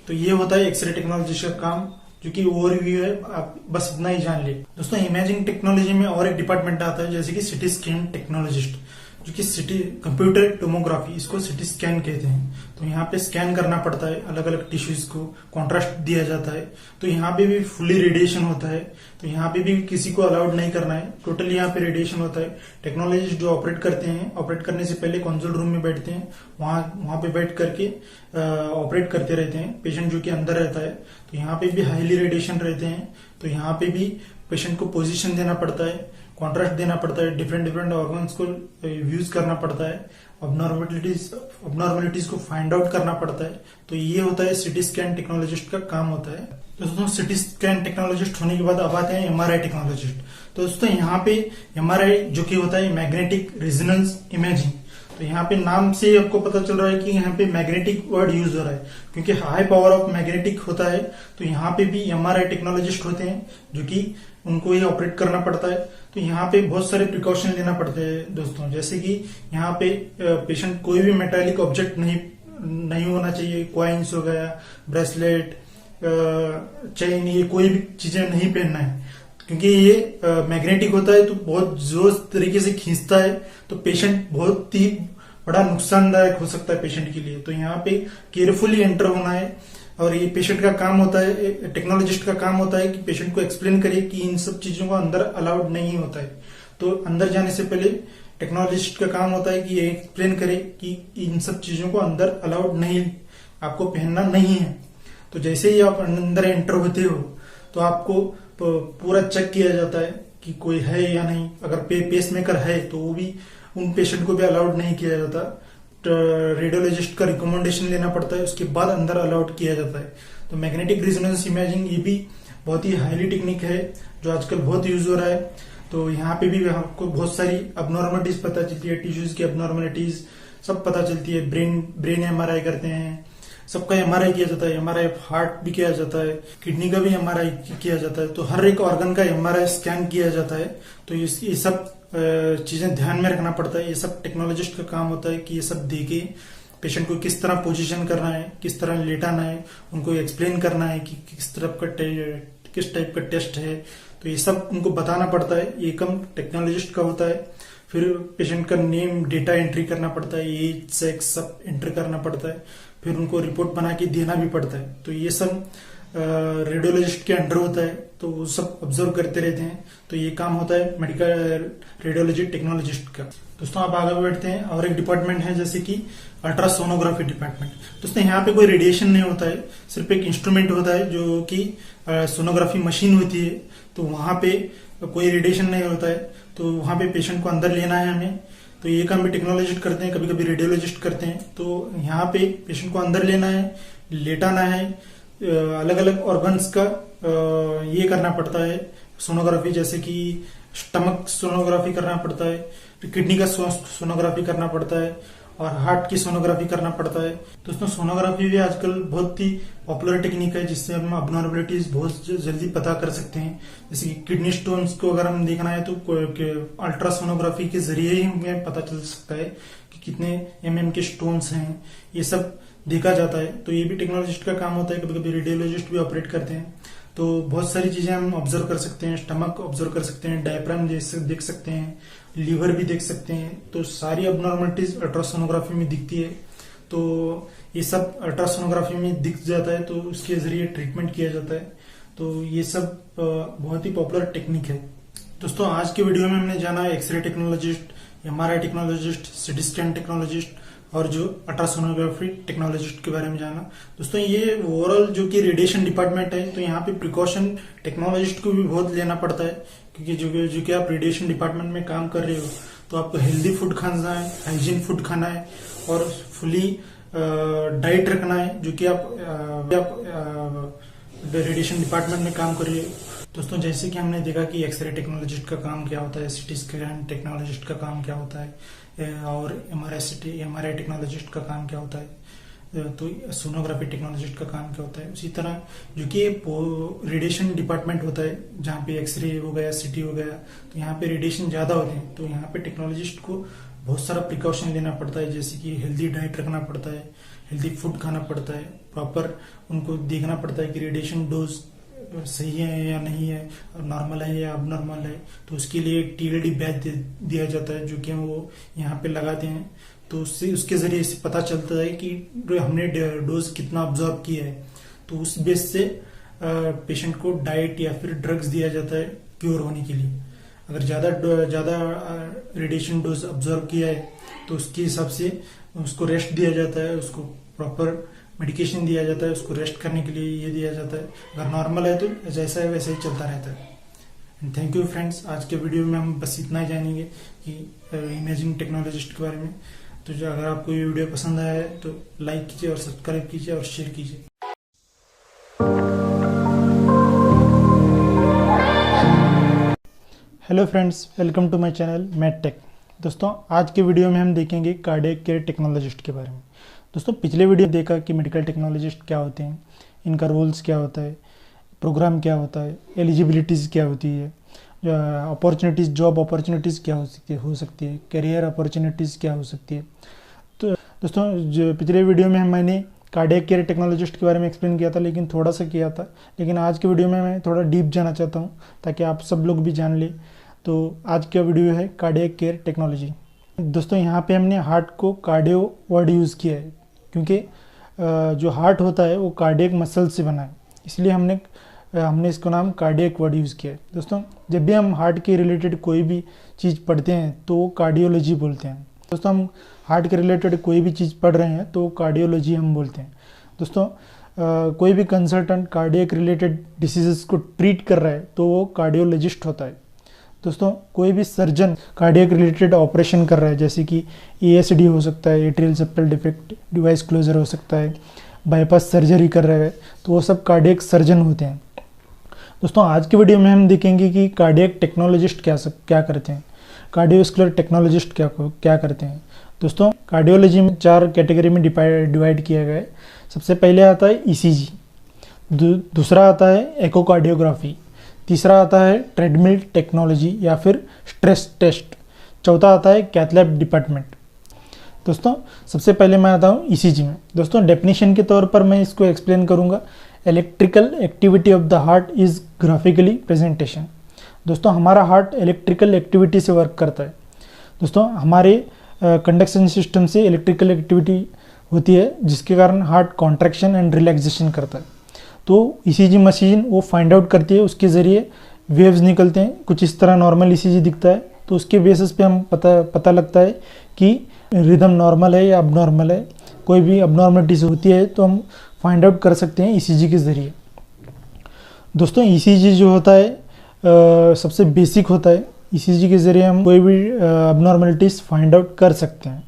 Speaker 1: तो ये होता है एक्सरे टेक्नोलॉजी का काम, जो कि ओवरव्यू है, आप बस इतना ही जान ले। दोस्तों इमेजिंग टेक्नोलॉजी में और एक डिपार्टमेंट आता है, जैसे कि सिटी स्कैन टेक्नोलॉजिस्ट, जो कि सिटी कंप्यूटर टोमोग्राफी, इसको सिटी स्कैन कहते हैं। तो यहाँ पे स्कैन करना पड़ता है अलग अलग टिश्यूज को, कॉन्ट्रास्ट दिया जाता है। तो यहाँ पे भी फुली रेडिएशन होता है, तो यहाँ पे भी किसी को अलाउड नहीं करना है, टोटली यहाँ पे रेडिएशन होता है। टेक्नोलॉजिस्ट जो ऑपरेट करते हैं, ऑपरेट करने से पहले कंसोल रूम में बैठते हैं, वहां पे बैठ करके ऑपरेट करते रहते हैं, पेशेंट जो कि अंदर रहता है। तो यहाँ पे भी हाईली रेडिएशन रहते हैं, तो यहाँ पे भी पेशेंट को पोजीशन देना पड़ता है, कॉन्ट्रास्ट देना पड़ता है, डिफरेंट ऑर्गन्स को यूज करना पड़ता है, अबनॉर्मलिटीज को फाइंड आउट करना पड़ता है। तो ये होता है सिटी स्कैन टेक्नोलॉजिस्ट का काम होता है। तो दोस्तों सिटी स्कैन टेक्नोलॉजिस्ट होने के बाद अब आते हैं एमआरआई टेक्नोलॉजिस्ट। तो दोस्तों यहाँ पे एमआरआई जो कि होता है मैग्नेटिक रेजोनेंस इमेजिंग। तो यहाँ पे नाम से आपको पता चल रहा है कि यहाँ पे मैग्नेटिक वर्ड यूज हो रहा है, क्योंकि हाई पावर ऑफ मैग्नेटिक होता है। तो यहाँ पे भी एमआरआई टेक्नोलॉजिस्ट होते हैं, जो कि उनको ये ऑपरेट करना पड़ता है। तो यहाँ पे बहुत सारे प्रिकॉशन लेना पड़ते हैं दोस्तों, जैसे कि यहाँ पे पेशेंट कोई भी मेटालिक ऑब्जेक्ट नहीं होना चाहिए, कॉइन्स हो गया, ब्रेसलेट, चेन, ये कोई भी चीजें नहीं पहनना है, क्योंकि ये मैग्नेटिक होता है तो बहुत जोर तरीके से खींचता है, तो पेशेंट बहुत ही बड़ा नुकसानदायक हो सकता है पेशेंट के लिए। तो यहाँ पे केयरफुली एंटर होना है, और ये पेशेंट का काम होता है, टेक्नोलॉजिस्ट का काम होता है कि पेशेंट को एक्सप्लेन करे कि इन सब चीजों को अंदर अलाउड नहीं होता है। तो अंदर जाने से पहले टेक्नोलॉजिस्ट का काम होता है कि ये एक्सप्लेन करे कि इन सब चीजों को अंदर अलाउड नहीं, आपको पहनना नहीं है। तो जैसे ही आप अंदर एंटर होते हो तो आपको पूरा चेक किया जाता है कि कोई है या नहीं। अगर पेस मेकर है तो वो भी, उन पेशेंट को भी अलाउड नहीं किया जाता। रेडियोलॉजिस्ट का रिकमेंडेशन लेना पड़ता है, उसके बाद अंदर अलाउड किया जाता है। तो मैग्नेटिक रेजोनेंस इमेजिंग ये भी बहुत ही हाईली टेक्निक है, जो आजकल बहुत यूज हो रहा है। तो यहाँ पे भी आपको बहुत सारी अबनॉर्मलिटीज पता चलती है, टिश्यूज की अबनॉर्मलिटीज सब पता चलती है। ब्रेन एमआरआई करते हैं, सबका एमआरआई किया जाता है, एमआरआई हार्ट भी किया जाता है, किडनी का भी एमआरआई किया जाता है। तो हर एक ऑर्गन का एमआरआई स्कैन किया जाता है। तो ये सब चीजें ध्यान में रखना पड़ता है। ये सब टेक्नोलॉजिस्ट का काम होता है कि ये सब देके पेशेंट को किस तरह पोजीशन करना है, किस तरह लेटाना है, उनको एक्सप्लेन करना है कि किस टाइप का टेस्ट है। तो ये सब उनको बताना पड़ता है, ये कम टेक्नोलॉजिस्ट का होता है। फिर पेशेंट का नेम, डेटा एंट्री करना पड़ता है, एज, सेक्स सब एंटर करना पड़ता है। फिर उनको रिपोर्ट बना के देना भी पड़ता है। तो ये सब रेडियोलॉजिस्ट के अंडर होता है, तो वो सब ऑब्जर्व करते रहते हैं। तो ये काम होता है मेडिकल रेडियोलॉजी टेक्नोलॉजिस्ट का। दोस्तों आप आगे बैठते हैं, और एक डिपार्टमेंट है जैसे कि अल्ट्रासोनोग्राफी डिपार्टमेंट। दोस्तों यहाँ पे कोई रेडिएशन नहीं होता है, सिर्फ एक इंस्ट्रूमेंट होता है जो कि सोनोग्राफी मशीन होती है। तो वहां पे कोई रेडिएशन नहीं होता है। तो वहां पे पेशेंट को अंदर लेना है हमें, तो ये काम भी टेक्नोलॉजिस्ट करते हैं, कभी कभी रेडियोलॉजिस्ट करते हैं। तो यहाँ पे पेशेंट को अंदर लेना है, लेटाना है, अलग अलग ऑर्गन्स का ये करना पड़ता है सोनोग्राफी, जैसे कि स्टमक सोनोग्राफी करना पड़ता है, किडनी का सोनोग्राफी करना पड़ता है और हार्ट की सोनोग्राफी करना पड़ता है। दोस्तों सोनोग्राफी भी आजकल बहुत ही पॉपुलर टेक्निक है, जिससे हम अबनॉर्मलिटीज बहुत जल्दी पता कर सकते हैं। जैसे कि किडनी स्टोन्स को अगर हम देखना है तो अल्ट्रासोनोग्राफी के जरिए ही हमें पता चल सकता है कि कितने mm के स्टोन्स हैं, ये सब देखा जाता है। तो ये भी टेक्नोलॉजिस्ट का काम होता है, कभी कभी रेडियोलॉजिस्ट भी ऑपरेट करते हैं। तो बहुत सारी चीजें हम ऑब्जर्व कर सकते हैं, स्टमक ऑब्जर्व कर सकते हैं, डायफ्राम देख सकते हैं, लीवर भी देख सकते हैं। तो सारी अबनॉर्मलिटीज अल्ट्रासोनोग्राफी में दिखती है। तो ये सब अल्ट्रासोनोग्राफी में दिख जाता है, तो उसके जरिए ट्रीटमेंट किया जाता है। तो ये सब बहुत ही पॉपुलर टेक्निक है। दोस्तों आज के वीडियो में हमने जाना x ray technologist, MRI technologist, CT scan technologist और जो अल्ट्रासोनोग्राफी टेक्नोलॉजिस्ट के बारे में जाना। दोस्तों ये ओवरऑल जो कि रेडिएशन डिपार्टमेंट है, तो यहाँ पे प्रिकॉशन टेक्नोलॉजिस्ट को भी बहुत लेना पड़ता है, क्योंकि जो कि आप रेडिएशन डिपार्टमेंट में काम कर रहे हो तो आपको हेल्दी फूड खाना है, हाइजीन फूड खाना है और फुली डाइट रखना है, जो कि आप रेडिएशन डिपार्टमेंट में काम कर रहे हो। दोस्तों जैसे कि हमने देखा कि एक्सरे टेक्नोलॉजिस्ट का काम क्या होता है, सीटी स्कैन टेक्नोलॉजिस्ट का काम क्या होता है और MRI टेक्नोलॉजिस्ट का काम क्या होता है, तो सोनोग्राफी टेक्नोलॉजिस्ट का काम क्या होता है। उसी तरह जो कि रेडिएशन डिपार्टमेंट होता है, जहाँ पे एक्सरे हो गया, सिटी हो गया, तो यहाँ पे रेडिएशन ज्यादा होते हैं। तो यहाँ पे टेक्नोलॉजिस्ट को बहुत सारा प्रिकॉशन लेना पड़ता है, जैसे कि हेल्दी डाइट रखना पड़ता है, हेल्दी फूड खाना पड़ता है, प्रॉपर उनको देखना पड़ता है कि रेडिएशन डोज सही है या नहीं है, नॉर्मल है या अबनॉर्मल है। तो उसके लिए एक TLD बैच दिया जाता है, जो कि हम वो यहाँ पे लगाते हैं। तो उसके जरिए से पता चलता है कि हमने डोज कितना ऑब्जर्व किया है। तो उस बेस से पेशेंट को डाइट या फिर ड्रग्स दिया जाता है क्योर होने के लिए। अगर ज्यादा रेडिएशन डोज ऑब्जर्व किया है तो उसके हिसाब से उसको रेस्ट दिया जाता है, उसको प्रॉपर मेडिकेशन दिया जाता है, उसको रेस्ट करने के लिए ये दिया जाता है। अगर नॉर्मल है तो जैसा है वैसा ही चलता रहता है। थैंक यू फ्रेंड्स, आज के वीडियो में हम बस इतना ही जानेंगे कि इमेजिंग टेक्नोलॉजिस्ट के बारे में। तो जो अगर आपको ये वीडियो पसंद आया है तो लाइक कीजिए और सब्सक्राइब कीजिए और शेयर कीजिए। Hello friends, welcome to my channel MedTech. दोस्तों आज के वीडियो में हम देखेंगे कार्डियक केयर टेक्नोलॉजिस्ट के बारे में। दोस्तों पिछले वीडियो देखा कि मेडिकल टेक्नोलॉजिस्ट क्या होते हैं, इनका रोल्स क्या होता है, प्रोग्राम क्या होता है, एलिजिबिलिटीज़ क्या होती है, अपॉर्चुनिटीज़, जॉब अपॉर्चुनिटीज़ क्या हो सकती है, करियर अपॉर्चुनिटीज़ क्या हो सकती है। तो दोस्तों जो पिछले वीडियो में मैंने कार्डियक केयर टेक्नोलॉजिस्ट के बारे में एक्सप्लेन किया था, लेकिन थोड़ा सा किया था। लेकिन आज के वीडियो में मैं थोड़ा डीप जाना चाहता हूँ ताकि आप सब लोग भी जान लें। तो आज का वीडियो है कार्डियक केयर टेक्नोलॉजी। दोस्तों यहाँ पे हमने हार्ट को कार्डियो वर्ड यूज़ किया है, क्योंकि जो हार्ट होता है वो कार्डियक मसल से बना है, इसलिए हमने इसको नाम कार्डियक वर्ड यूज़ किया है। दोस्तों जब भी हम हार्ट के रिलेटेड कोई भी चीज़ पढ़ते हैं तो वो कार्डियोलॉजी बोलते हैं। दोस्तों हम हार्ट के रिलेटेड कोई भी चीज़ पढ़ रहे हैं तो कार्डियोलॉजी हम बोलते हैं। दोस्तों कोई भी कंसल्टेंट कार्डियक रिलेटेड डिसीजेस को ट्रीट कर रहा है तो वो कार्डियोलॉजिस्ट होता है। दोस्तों कोई भी सर्जन कार्डियक रिलेटेड ऑपरेशन कर रहा है, जैसे कि ASD हो सकता है, atrial septal defect device closure हो सकता है, बाईपास सर्जरी कर रहा है, तो वो सब कार्डियक सर्जन होते हैं। दोस्तों आज की वीडियो में हम देखेंगे कि कार्डियक टेक्नोलॉजिस्ट क्या करते हैं, कार्डियोस्कुलर टेक्नोलॉजिस्ट क्या करते हैं। दोस्तों कार्डियोलॉजी में 4 कैटेगरी में डिवाइड किया गया है। सबसे पहले आता है ECG, दूसरा आता है एकोकार्डियोग्राफी, तीसरा आता है ट्रेडमिल टेक्नोलॉजी या फिर स्ट्रेस टेस्ट, चौथा आता है कैथ लैब डिपार्टमेंट। दोस्तों सबसे पहले मैं आता हूँ ECG में। दोस्तों डेफिनेशन के तौर पर मैं इसको एक्सप्लेन करूँगा। Electrical activity of the heart is graphically presentation. दोस्तों हमारा हार्ट इलेक्ट्रिकल एक्टिविटी से वर्क करता है। दोस्तों हमारे कंडक्शन सिस्टम से इलेक्ट्रिकल एक्टिविटी होती है, जिसके कारण हार्ट कॉन्ट्रैक्शन एंड रिलैक्सेशन करता है। तो ECG मशीन वो फाइंड आउट करती है, उसके ज़रिए वेव्स निकलते हैं, कुछ इस तरह नॉर्मल ECG दिखता है। तो उसके बेसिस पे हम पता लगता है कि रिदम नॉर्मल है या अबनॉर्मल है। कोई भी अबनॉर्मलिटीज होती है तो हम फाइंड आउट कर सकते हैं ECG के ज़रिए। दोस्तों ECG जो होता है सबसे बेसिक होता है, ईसीजी के ज़रिए हम कोई भी अबनॉर्मलिटीज़ फाइंड आउट कर सकते हैं।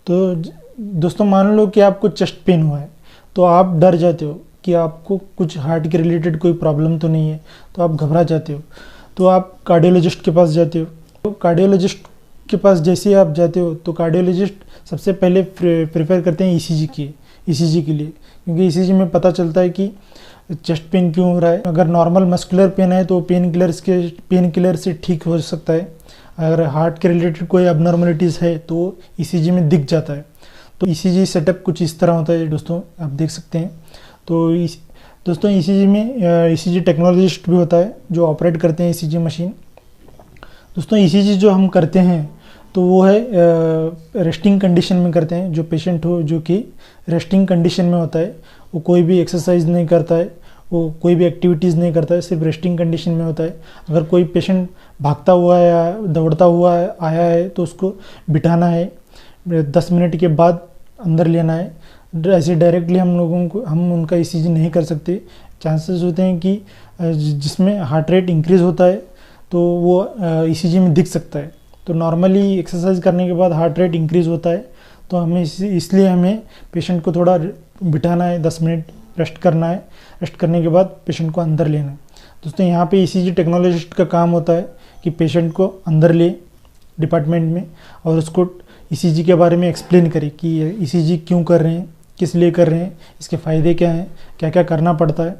Speaker 1: तो दोस्तों मान लो कि आपको चेस्ट पेन हुआ है, तो आप डर जाते हो कि आपको कुछ हार्ट के रिलेटेड कोई प्रॉब्लम तो नहीं है, तो आप घबरा जाते हो, तो आप कार्डियोलॉजिस्ट के पास जाते हो। तो कार्डियोलॉजिस्ट के पास जैसे ही आप जाते हो तो कार्डियोलॉजिस्ट सबसे पहले प्रेफर करते हैं ईसीजी के लिए, क्योंकि ईसीजी में पता चलता है कि चेस्ट पेन क्यों हो रहा है। अगर नॉर्मल मस्कुलर पेन है तो पेन किलर से ठीक हो सकता है। अगर हार्ट के रिलेटेड कोई अबनॉर्मलिटीज़ है तो ईसीजी में दिख जाता है। तो ईसीजी सेटअप कुछ इस तरह होता है दोस्तों, आप देख सकते हैं। तो दोस्तों ईसीजी में ईसीजी टेक्नोलॉजिस्ट भी होता है जो ऑपरेट करते हैं ईसीजी मशीन। दोस्तों ईसीजी जो हम करते हैं तो वो है रेस्टिंग कंडीशन में करते हैं। जो पेशेंट हो जो कि रेस्टिंग कंडीशन में होता है, वो कोई भी एक्सरसाइज नहीं करता है, वो कोई भी एक्टिविटीज़ नहीं करता है, सिर्फ रेस्टिंग कंडीशन में होता है। अगर कोई पेशेंट भागता हुआ या दौड़ता हुआ आया है तो उसको बिठाना है, 10 मिनट के बाद अंदर लेना है। ऐसे डायरेक्टली हम उनका ईसीजी नहीं कर सकते। चांसेस होते हैं कि जिसमें हार्ट रेट इंक्रीज़ होता है तो वो ईसीजी में दिख सकता है। तो नॉर्मली एक्सरसाइज करने के बाद हार्ट रेट इंक्रीज़ होता है, तो हमें इसलिए हमें पेशेंट को थोड़ा बिठाना है, 10 मिनट रेस्ट करना है। रेस्ट करने के बाद पेशेंट को अंदर लेना है। दोस्तों यहाँ पे ईसीजी टेक्नोलॉजिस्ट का काम होता है कि पेशेंट को अंदर ले डिपार्टमेंट में और उसको ईसीजी के बारे में एक्सप्लेन करे कि ईसीजी क्यों कर रहे हैं, किस लिए कर रहे हैं, इसके फ़ायदे क्या हैं, क्या क्या करना पड़ता है।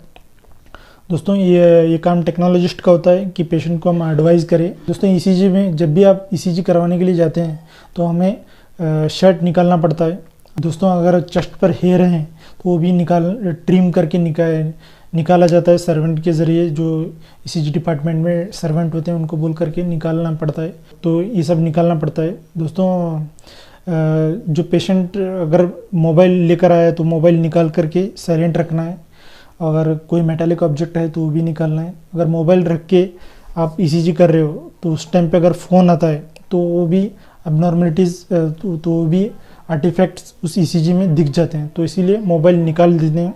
Speaker 1: दोस्तों ये काम टेक्नोलॉजिस्ट का होता है कि पेशेंट को हम एडवाइस करें। दोस्तों ईसीजी में जब भी आप ईसीजी करवाने के लिए जाते हैं तो हमें शर्ट निकालना पड़ता है। दोस्तों अगर चेस्ट पर हेयर हैं तो वो भी ट्रिम करके निकाला जाता है सर्वेंट के ज़रिए। जो ईसीजी डिपार्टमेंट में सर्वेंट होते हैं उनको बोल करके निकालना पड़ता है, तो ये सब निकालना पड़ता है। दोस्तों जो पेशेंट अगर मोबाइल लेकर आया तो मोबाइल निकाल करके साइलेंट रखना है। अगर कोई मेटालिक ऑब्जेक्ट है तो वो भी निकालना है। अगर मोबाइल रख के आप ईसीजी कर रहे हो तो उस टाइम पे अगर फ़ोन आता है तो वो भी अबनॉर्मलिटीज़ तो वो भी आर्टिफैक्ट्स उस ईसीजी में दिख जाते हैं। तो इसीलिए मोबाइल निकाल देते हैं,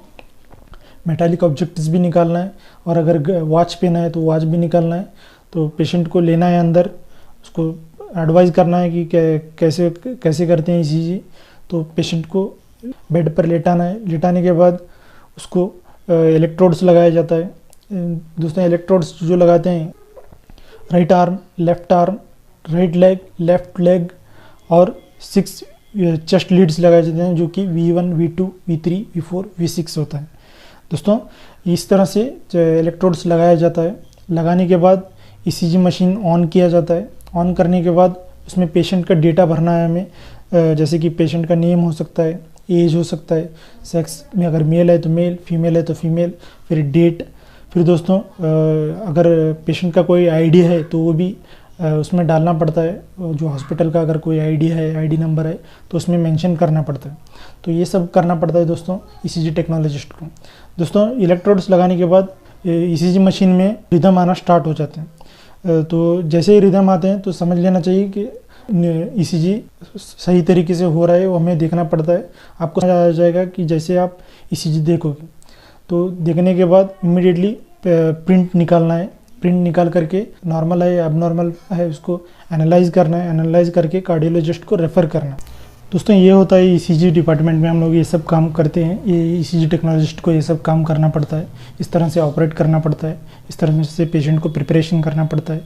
Speaker 1: मेटालिक ऑब्जेक्ट्स भी निकालना है, और अगर वॉच पहना है तो वॉच भी निकालना है। तो पेशेंट को लेना है अंदर, उसको एडवाइस करना है कि कैसे करते हैं ईसीजी। तो पेशेंट को बेड पर लेटाना है। लेटाने के बाद उसको इलेक्ट्रोड्स लगाया जाता है। दोस्तों इलेक्ट्रोड्स जो लगाते हैं right arm, left arm, right leg, left leg और 6 चेस्ट लीड्स लगाए जाते हैं, जो कि V1, V2, V3, V4, V6 होता है। दोस्तों इस तरह से इलेक्ट्रोड्स लगाया जाता है। लगाने के बाद ईसीजी मशीन ऑन किया जाता है। ऑन करने के बाद उसमें पेशेंट का डेटा भरना है हमें, जैसे कि पेशेंट का नेम हो सकता है, एज हो सकता है, सेक्स में अगर मेल है तो मेल, फीमेल है तो फीमेल, फिर डेट। फिर दोस्तों अगर पेशेंट का कोई आईडी है तो वो भी उसमें डालना पड़ता है। जो हॉस्पिटल का अगर कोई आईडी है, आईडी नंबर है तो उसमें मेंशन करना पड़ता है। तो ये सब करना पड़ता है दोस्तों ईसीजी टेक्नोलॉजिस्ट को। दोस्तों इलेक्ट्रोड्स लगाने के बाद ईसीजी मशीन में रिदम आना स्टार्ट हो जाते हैं। तो जैसे ही रिदम आते हैं तो समझ लेना चाहिए कि ईसीजी सही तरीके से हो रहा है, वो हमें देखना पड़ता है। आपको समझ आ जाएगा कि जैसे आप ईसीजी देखोगे। तो देखने के बाद इमीडिएटली प्रिंट निकालना है। प्रिंट निकाल करके नॉर्मल है या अबनॉर्मल है उसको एनालाइज करना है। एनालाइज करके कार्डियोलॉजिस्ट को रेफ़र करना है। दोस्तों ये होता है ईसीजी डिपार्टमेंट में हम लोग ये सब काम करते हैं। ये ईसीजी टेक्नोलॉजिस्ट को ये सब काम करना पड़ता है, इस तरह से ऑपरेट करना पड़ता है, इस तरह से पेशेंट को प्रिपरेशन करना पड़ता है,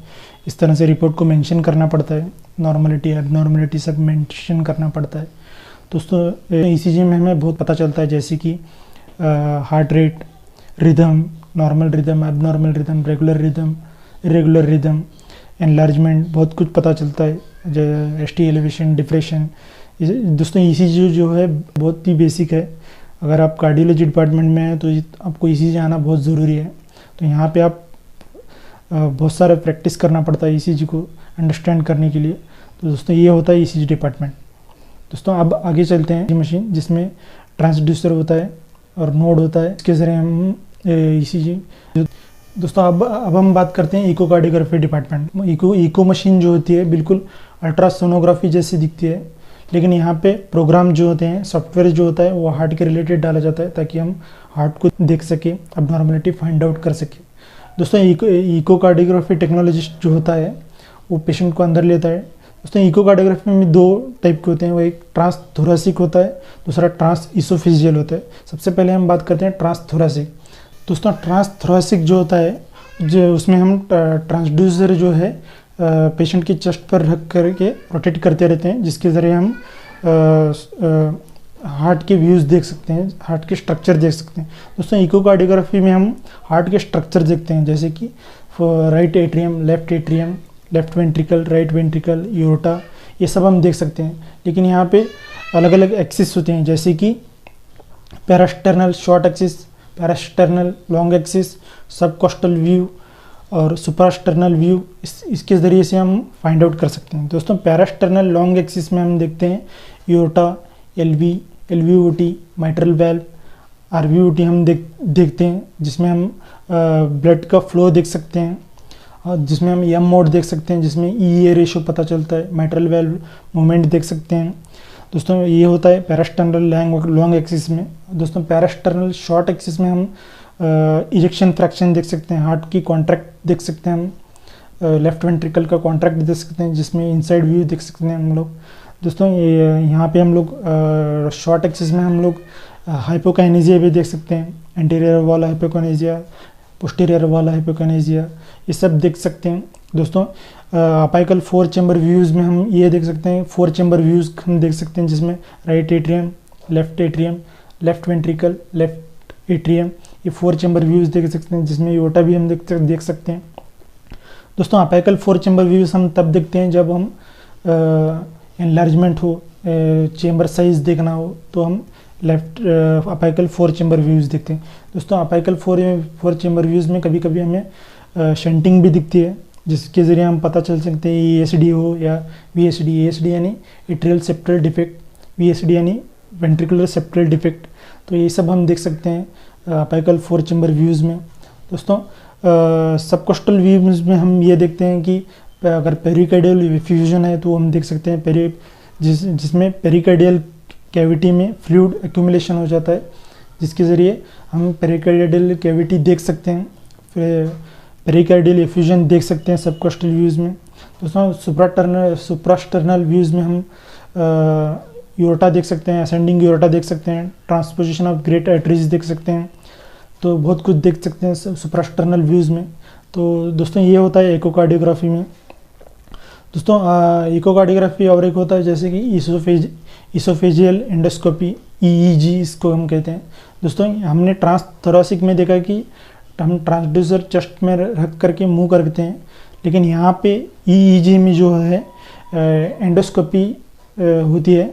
Speaker 1: इस तरह से रिपोर्ट को मेंशन करना पड़ता है, नॉर्मलिटी एबनॉर्मलिटी सब मेंशन करना पड़ता है। दोस्तों ईसीजी में हमें बहुत पता चलता है, जैसे कि heart rate, rhythm, normal rhythm, abnormal rhythm, regular rhythm, irregular rhythm, enlargement, बहुत कुछ पता चलता है। ST elevation, depression. दोस्तों ईसीजी जो है बहुत ही बेसिक है। अगर आप कार्डियोलॉजी डिपार्टमेंट में हैं तो आपको ईसीजी आना बहुत ज़रूरी है। तो यहाँ पे आप बहुत सारा प्रैक्टिस करना पड़ता है ईसीजी को अंडरस्टैंड करने के लिए। तो दोस्तों ये होता है ईसीजी डिपार्टमेंट। दोस्तों अब आगे चलते हैं मशीन, जिसमें ट्रांसड्यूसर होता है और नोड होता है, इसके ज़रिए हम ईसीजी। दोस्तों अब हम बात करते हैं इकोकार्डियोग्राफी डिपार्टमेंट। इको मशीन जो होती है बिल्कुल अल्ट्रासोनोग्राफी जैसी दिखती है, लेकिन यहाँ पे प्रोग्राम जो होते हैं, सॉफ्टवेयर जो होता है वो हार्ट के रिलेटेड डाला जाता है, ताकि हम हार्ट को देख सकें, अबनॉर्मलिटी फाइंड आउट कर सकें। दोस्तों इकोकार्डियोग्राफी टेक्नोलॉजिस्ट जो होता है वो पेशेंट को अंदर लेता है। दोस्तों इकोकार्डियोग्राफी में 2 टाइप के होते हैं, वो एक ट्रांसथोरेसिक होता है, दूसरा ट्रांस इसोफेजियल होता है। सबसे पहले हम बात करते हैं ट्रांसथोरेसिक। दोस्तों ट्रांसथोरेसिक जो होता है, जो उसमें हम ट्रांसड्यूसर जो है पेशेंट की चेस्ट पर रख करके रोटेट करते रहते हैं, जिसके ज़रिए हम हार्ट के व्यूज़ देख सकते हैं, हार्ट के स्ट्रक्चर देख सकते हैं। दोस्तों इकोकार्डियोग्राफी में हम हार्ट के स्ट्रक्चर देखते हैं, जैसे कि right atrium, left ventricle, right ventricle, aorta, ये सब हम देख सकते हैं। लेकिन यहाँ पे अलग अलग एक्सिस होते हैं, जैसे कि parasternal short axis, parasternal long axis, subcostal view और सुप्रास्टर्नल व्यू। इसके ज़रिए से हम फाइंड आउट कर सकते हैं। दोस्तों पैरास्टर्नल लॉन्ग एक्सिस में हम देखते हैं यूरोटा, एलवीओटी, माइट्रल वाल्व, आरवीओटी हम देखते हैं, जिसमें हम ब्लड का फ्लो देख सकते हैं, और जिसमें हम एम मोड देख सकते हैं, जिसमें ई रेशो पता चलता है, माइट्रल वाल्व मूवमेंट देख सकते हैं। दोस्तों ये होता है पैरास्टर्नल लॉन्ग एक्सिस में। दोस्तों पैरास्टर्नल शॉर्ट एक्सिस में हम इजेक्शन फ्रैक्शन देख सकते हैं, हार्ट की कॉन्ट्रैक्ट देख सकते हैं, हम लेफ्ट वेंट्रिकल का कॉन्ट्रैक्ट देख सकते हैं, जिसमें इनसाइड व्यू देख सकते हैं हम लोग। दोस्तों यहाँ पे हम लोग शॉर्ट एक्सिस में हम लोग हाइपोकाइनेजिया भी देख सकते हैं, एंटीरियर वाला हाइपोकाइनेजिया, पोस्टीरियर वाला हाइपोकाइनेजिया, ये सब देख सकते हैं। दोस्तों अपाइकल 4 चैम्बर व्यूज़ में हम ये देख सकते हैं, 4 चैम्बर व्यूज़ हम देख सकते हैं, जिसमें right atrium, left ventricle, left atrium, ये 4 चैम्बर व्यूज़ देख सकते हैं, जिसमें यूरोटा भी हम देख सकते हैं। दोस्तों अपाइकल 4 चैम्बर व्यूज़ हम तब देखते हैं जब हम एनलार्जमेंट हो, चैम्बर साइज़ देखना हो, तो हम लेफ्ट अपाइकल 4 चैम्बर व्यूज़ देखते हैं। दोस्तों अपाइकल 4 चैम्बर व्यूज़ में कभी कभी हमें शंटिंग भी दिखती है, जिसके ज़रिए हम पता चल सकते हैं ESD हो या VSD। ESD यानी एट्रियल सेप्टल डिफेक्ट, VSD यानी वेंट्रिकुलर सेप्टल डिफेक्ट। तो ये सब हम देख सकते हैं अपाइकल 4 चैम्बर व्यूज़ में। दोस्तों सबकोस्टल व्यूज़ में हम ये देखते हैं कि अगर पेरिकार्डियल एफ्यूजन है तो हम देख सकते हैं जिसमें पेरिकार्डियल कैविटी में फ्लूइड एक्यूमुलेशन हो जाता है, जिसके ज़रिए हम पेरिकार्डियल कैविटी देख सकते हैं, फिर पेरिकार्डियल एफ्यूजन देख सकते हैं सबकोस्टल व्यूज़ में। दोस्तों सुप्रास्टर्नल व्यूज़ में हम यूरोटा देख सकते हैं, असेंडिंग यूरोटा देख सकते हैं, ट्रांसपोजिशन ऑफ ग्रेट आर्टरीज देख सकते हैं, तो बहुत कुछ देख सकते हैं सुप्रास्टर्नल व्यूज़ में। तो दोस्तों ये होता है इकोकार्डियोग्राफी में। दोस्तों इकोकार्डियोग्राफी और एक होता है जैसे कि इसोफेजियल एंडोस्कोपी, EEG इसको हम कहते हैं। दोस्तों हमने ट्रांसथोरेसिक में देखा कि हम ट्रांसड्यूसर चेस्ट में रख करके मूव करते हैं, लेकिन यहाँ पे EEG में जो है एंडोस्कोपी होती है,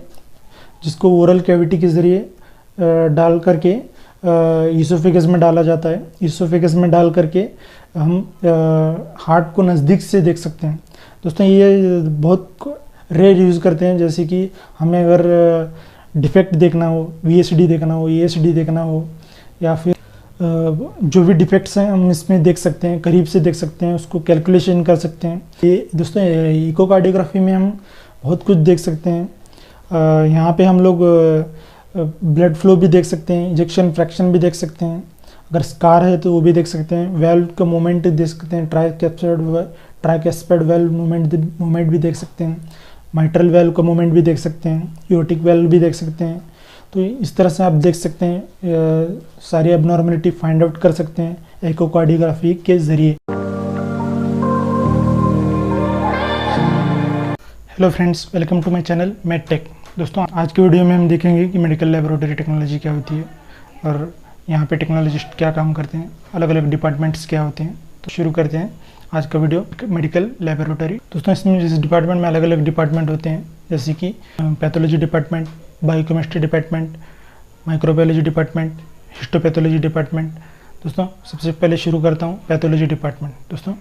Speaker 1: जिसको ओरल कैविटी के ज़रिए डाल करके ईसोफेगस में डाला जाता है। ईसोफेगस में डाल करके हम हार्ट को नज़दीक से देख सकते हैं। दोस्तों ये बहुत रेयर यूज़ करते हैं, जैसे कि हमें अगर डिफेक्ट देखना हो, VSD देखना हो, ESD देखना हो, या फिर जो भी डिफेक्ट्स हैं हम इसमें देख सकते हैं, करीब से देख सकते हैं, उसको कैलकुलेशन कर सकते हैं। ये दोस्तों इकोकार्डियोग्राफी में हम बहुत कुछ देख सकते हैं। यहाँ पे हम लोग ब्लड फ्लो भी देख सकते हैं, इजेक्शन फ्रैक्शन भी देख सकते हैं, अगर स्कार है तो वो भी देख सकते हैं, वेल्व का मूवमेंट देख सकते हैं, ट्राइकैस्पिड वेल्व मूवमेंट भी देख सकते हैं, माइट्रल वेल्व का मूवमेंट भी देख सकते हैं, यूरोटिक वेल्व भी देख सकते हैं। तो इस तरह से आप देख सकते हैं, सारी एबनॉर्मलिटी फाइंड आउट कर सकते हैं इकोकार्डियोग्राफी के ज़रिए। Hello friends, welcome to my channel medtech. दोस्तों आज की वीडियो में हम देखेंगे कि मेडिकल लेबोरेटरी टेक्नोलॉजी क्या होती है और यहाँ पे टेक्नोलॉजिस्ट क्या काम करते हैं, अलग अलग डिपार्टमेंट्स क्या होते हैं। तो शुरू करते हैं आज का वीडियो मेडिकल लेबोरेटरी। दोस्तों इसमें इस डिपार्टमेंट में अलग अलग डिपार्टमेंट होते हैं, जैसे कि pathology department, biochemistry department, microbiology department, histopathology department. दोस्तों सबसे पहले शुरू करता हूँ पैथोलॉजी डिपार्टमेंट। दोस्तों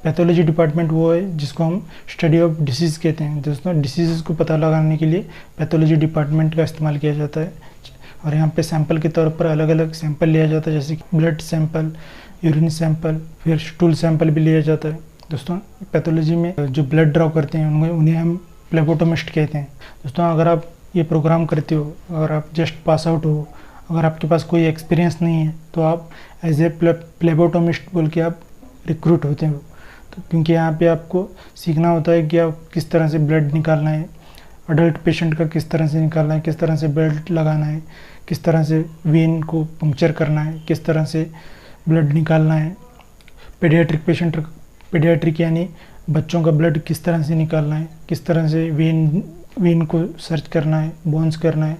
Speaker 1: पैथोलॉजी डिपार्टमेंट वो है जिसको हम स्टडी ऑफ डिसीज़ कहते हैं। दोस्तों डिसीज़ को पता लगाने के लिए पैथोलॉजी डिपार्टमेंट का इस्तेमाल किया जाता है, और यहाँ पे सैंपल के तौर पर अलग अलग सैंपल लिया जाता है, जैसे कि ब्लड सैंपल, यूरिन सैंपल, फिर स्टूल सैंपल भी लिया जाता है। दोस्तों पैथोलॉजी में जो ब्लड ड्रॉ करते हैं उन्हें हम प्लेबोटोमिस्ट कहते हैं। दोस्तों अगर आप ये प्रोग्राम करते हो, अगर आप जस्ट पास आउट हो, अगर आपके पास कोई एक्सपीरियंस नहीं है, तो आप एज ए प्लेबोटोमिस्ट बोल के आप रिक्रूट होते हो। क्योंकि यहाँ पे आपको सीखना होता है कि आप किस तरह से ब्लड निकालना है, अडल्ट पेशेंट का किस तरह से निकालना है, किस तरह से बेल्ट लगाना है, किस तरह से वेन को पंक्चर करना है, किस तरह से ब्लड निकालना है। पेडियाट्रिक यानी बच्चों का ब्लड किस तरह से निकालना है, किस तरह से वेन को सर्च करना है, बोन्स करना है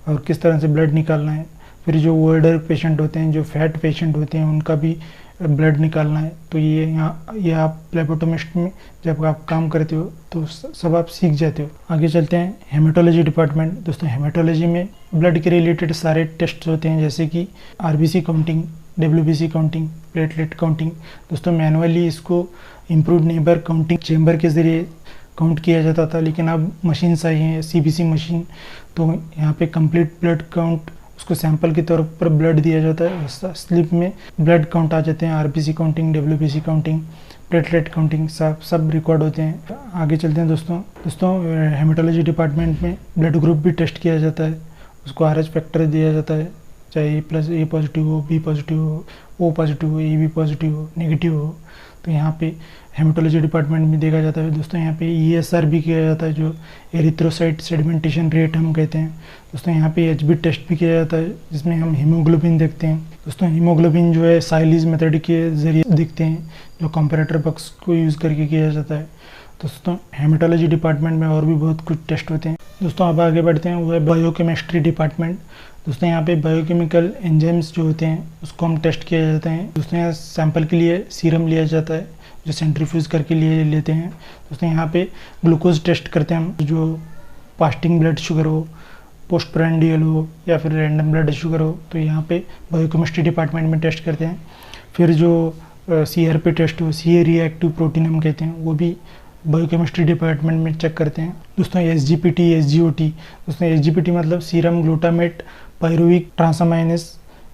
Speaker 1: और किस तरह से ब्लड निकालना है। फिर जो ओल्डर पेशेंट होते हैं, जो फैट पेशेंट होते हैं, उनका भी ब्लड निकालना है। तो ये आप फ्लेबोटोमिस्ट में जब आप काम करते हो तो सब आप सीख जाते हो। आगे चलते हैं हेमेटोलॉजी डिपार्टमेंट। दोस्तों हेमेटोलॉजी में ब्लड के रिलेटेड सारे टेस्ट होते हैं, जैसे कि RBC counting, WBC counting, platelet counting. दोस्तों मैनुअली इसको इम्प्रूव्ड नेबर काउंटिंग चेम्बर के ज़रिए काउंट किया जाता था, लेकिन अब मशीन्स आई हैं, सीबीसी मशीन। तो यहाँ पे कंप्लीट ब्लड काउंट, उसको सैंपल के तौर पर ब्लड दिया जाता है, स्लिप में ब्लड काउंट आ जाते हैं। RBC counting, WBC counting, platelet counting सब रिकॉर्ड होते हैं। आगे चलते हैं दोस्तों हेमेटोलॉजी डिपार्टमेंट में ब्लड ग्रुप भी टेस्ट किया जाता है, उसको आरएच फैक्टर दिया जाता है, चाहे ए पॉजिटिव हो, बी पॉजिटिव हो, ओ पॉजिटिव हो, बी पॉजिटिव हो, नेगेटिव हो। तो यहाँ पे हेमेटोलॉजी डिपार्टमेंट में देखा जाता है। दोस्तों यहाँ पे ईएसआर भी किया जाता है, जो एरिथ्रोसाइट सेडिमेंटेशन रेट हम कहते हैं। दोस्तों यहाँ पे एचबी टेस्ट भी किया जाता है, जिसमें हम हीमोग्लोबिन देखते हैं। दोस्तों हीमोग्लोबिन जो है साइलिज मेथड के जरिए दिखते हैं, जो कंपैरेटर बॉक्स को यूज़ करके किया जाता है। दोस्तों हेमेटोलॉजी डिपार्टमेंट में और भी बहुत कुछ टेस्ट होते हैं। दोस्तों अब आगे बढ़ते हैं, वो है बायोकेमिस्ट्री डिपार्टमेंट। दोस्तों यहाँ पे बायोकेमिकल एंजाइम्स जो होते हैं उसको हम टेस्ट किया जाता है। दोस्तों यहाँ सैंपल के लिए सीरम लिया जाता है, जो सेंट्रीफ्यूज करके लेते हैं। दोस्तों यहाँ पे ग्लूकोज टेस्ट करते हैं हम, जो फास्टिंग ब्लड शुगर हो, पोस्ट प्रेंडियल हो या फिर रैंडम ब्लड शुगर हो, तो यहाँ पे बायोकेमिस्ट्री डिपार्टमेंट में टेस्ट करते हैं। फिर जो सीआरपी टेस्ट हो, सी रिएक्टिव प्रोटीन हम कहते हैं, वो भी बायोकेमिस्ट्री डिपार्टमेंट में चेक करते हैं। दोस्तों एसजीपीटी, एसजीओटी। दोस्तों एसजीपीटी मतलब सीरम ग्लूटामेट पायरुविक ट्रांसअमाइनेस।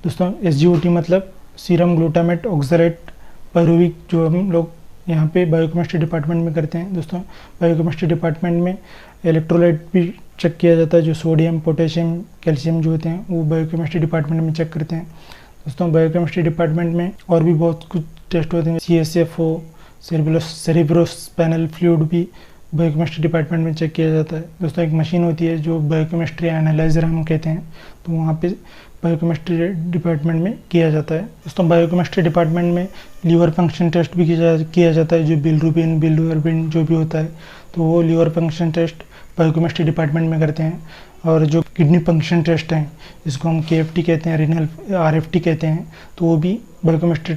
Speaker 1: दोस्तों एसजीओटी मतलब सीरम ग्लूटामेट ऑक्सलेट पायरुविक, जो हम लोग यहाँ पे बायोकेमिस्ट्री डिपार्टमेंट में करते हैं। दोस्तों बायोकेमिस्ट्री डिपार्टमेंट में इलेक्ट्रोलाइट भी चेक किया जाता है, जो सोडियम, पोटेशियम, कैल्शियम जो होते हैं वो बायोकेमिस्ट्री डिपार्टमेंट में चेक करते हैं। दोस्तों बायोकेमिस्ट्री डिपार्टमेंट में और भी बहुत कुछ टेस्ट होते हैं, CSF हो, सेरेब्रोस्पाइनल फ्लूइड भी बायोकेमिस्ट्री डिपार्टमेंट में चेक किया जाता है। दोस्तों एक मशीन होती है जो बायोकेमिस्ट्री एनालाइजर हम कहते हैं, तो वहाँ पे बायोकेमिस्ट्री डिपार्टमेंट में किया जाता है। दोस्तों बायोकेमिस्ट्री डिपार्टमेंट में लीवर फंक्शन टेस्ट भी किया जाता है, जो बिलिरुबिन जो भी होता है, तो वो liver function test biochemistry department में करते हैं। और जो किडनी फंक्शन टेस्ट हैं, जिसको हम KFT कहते हैं, रीनल RFT कहते हैं, तो वो भी बायोकेमिस्ट्री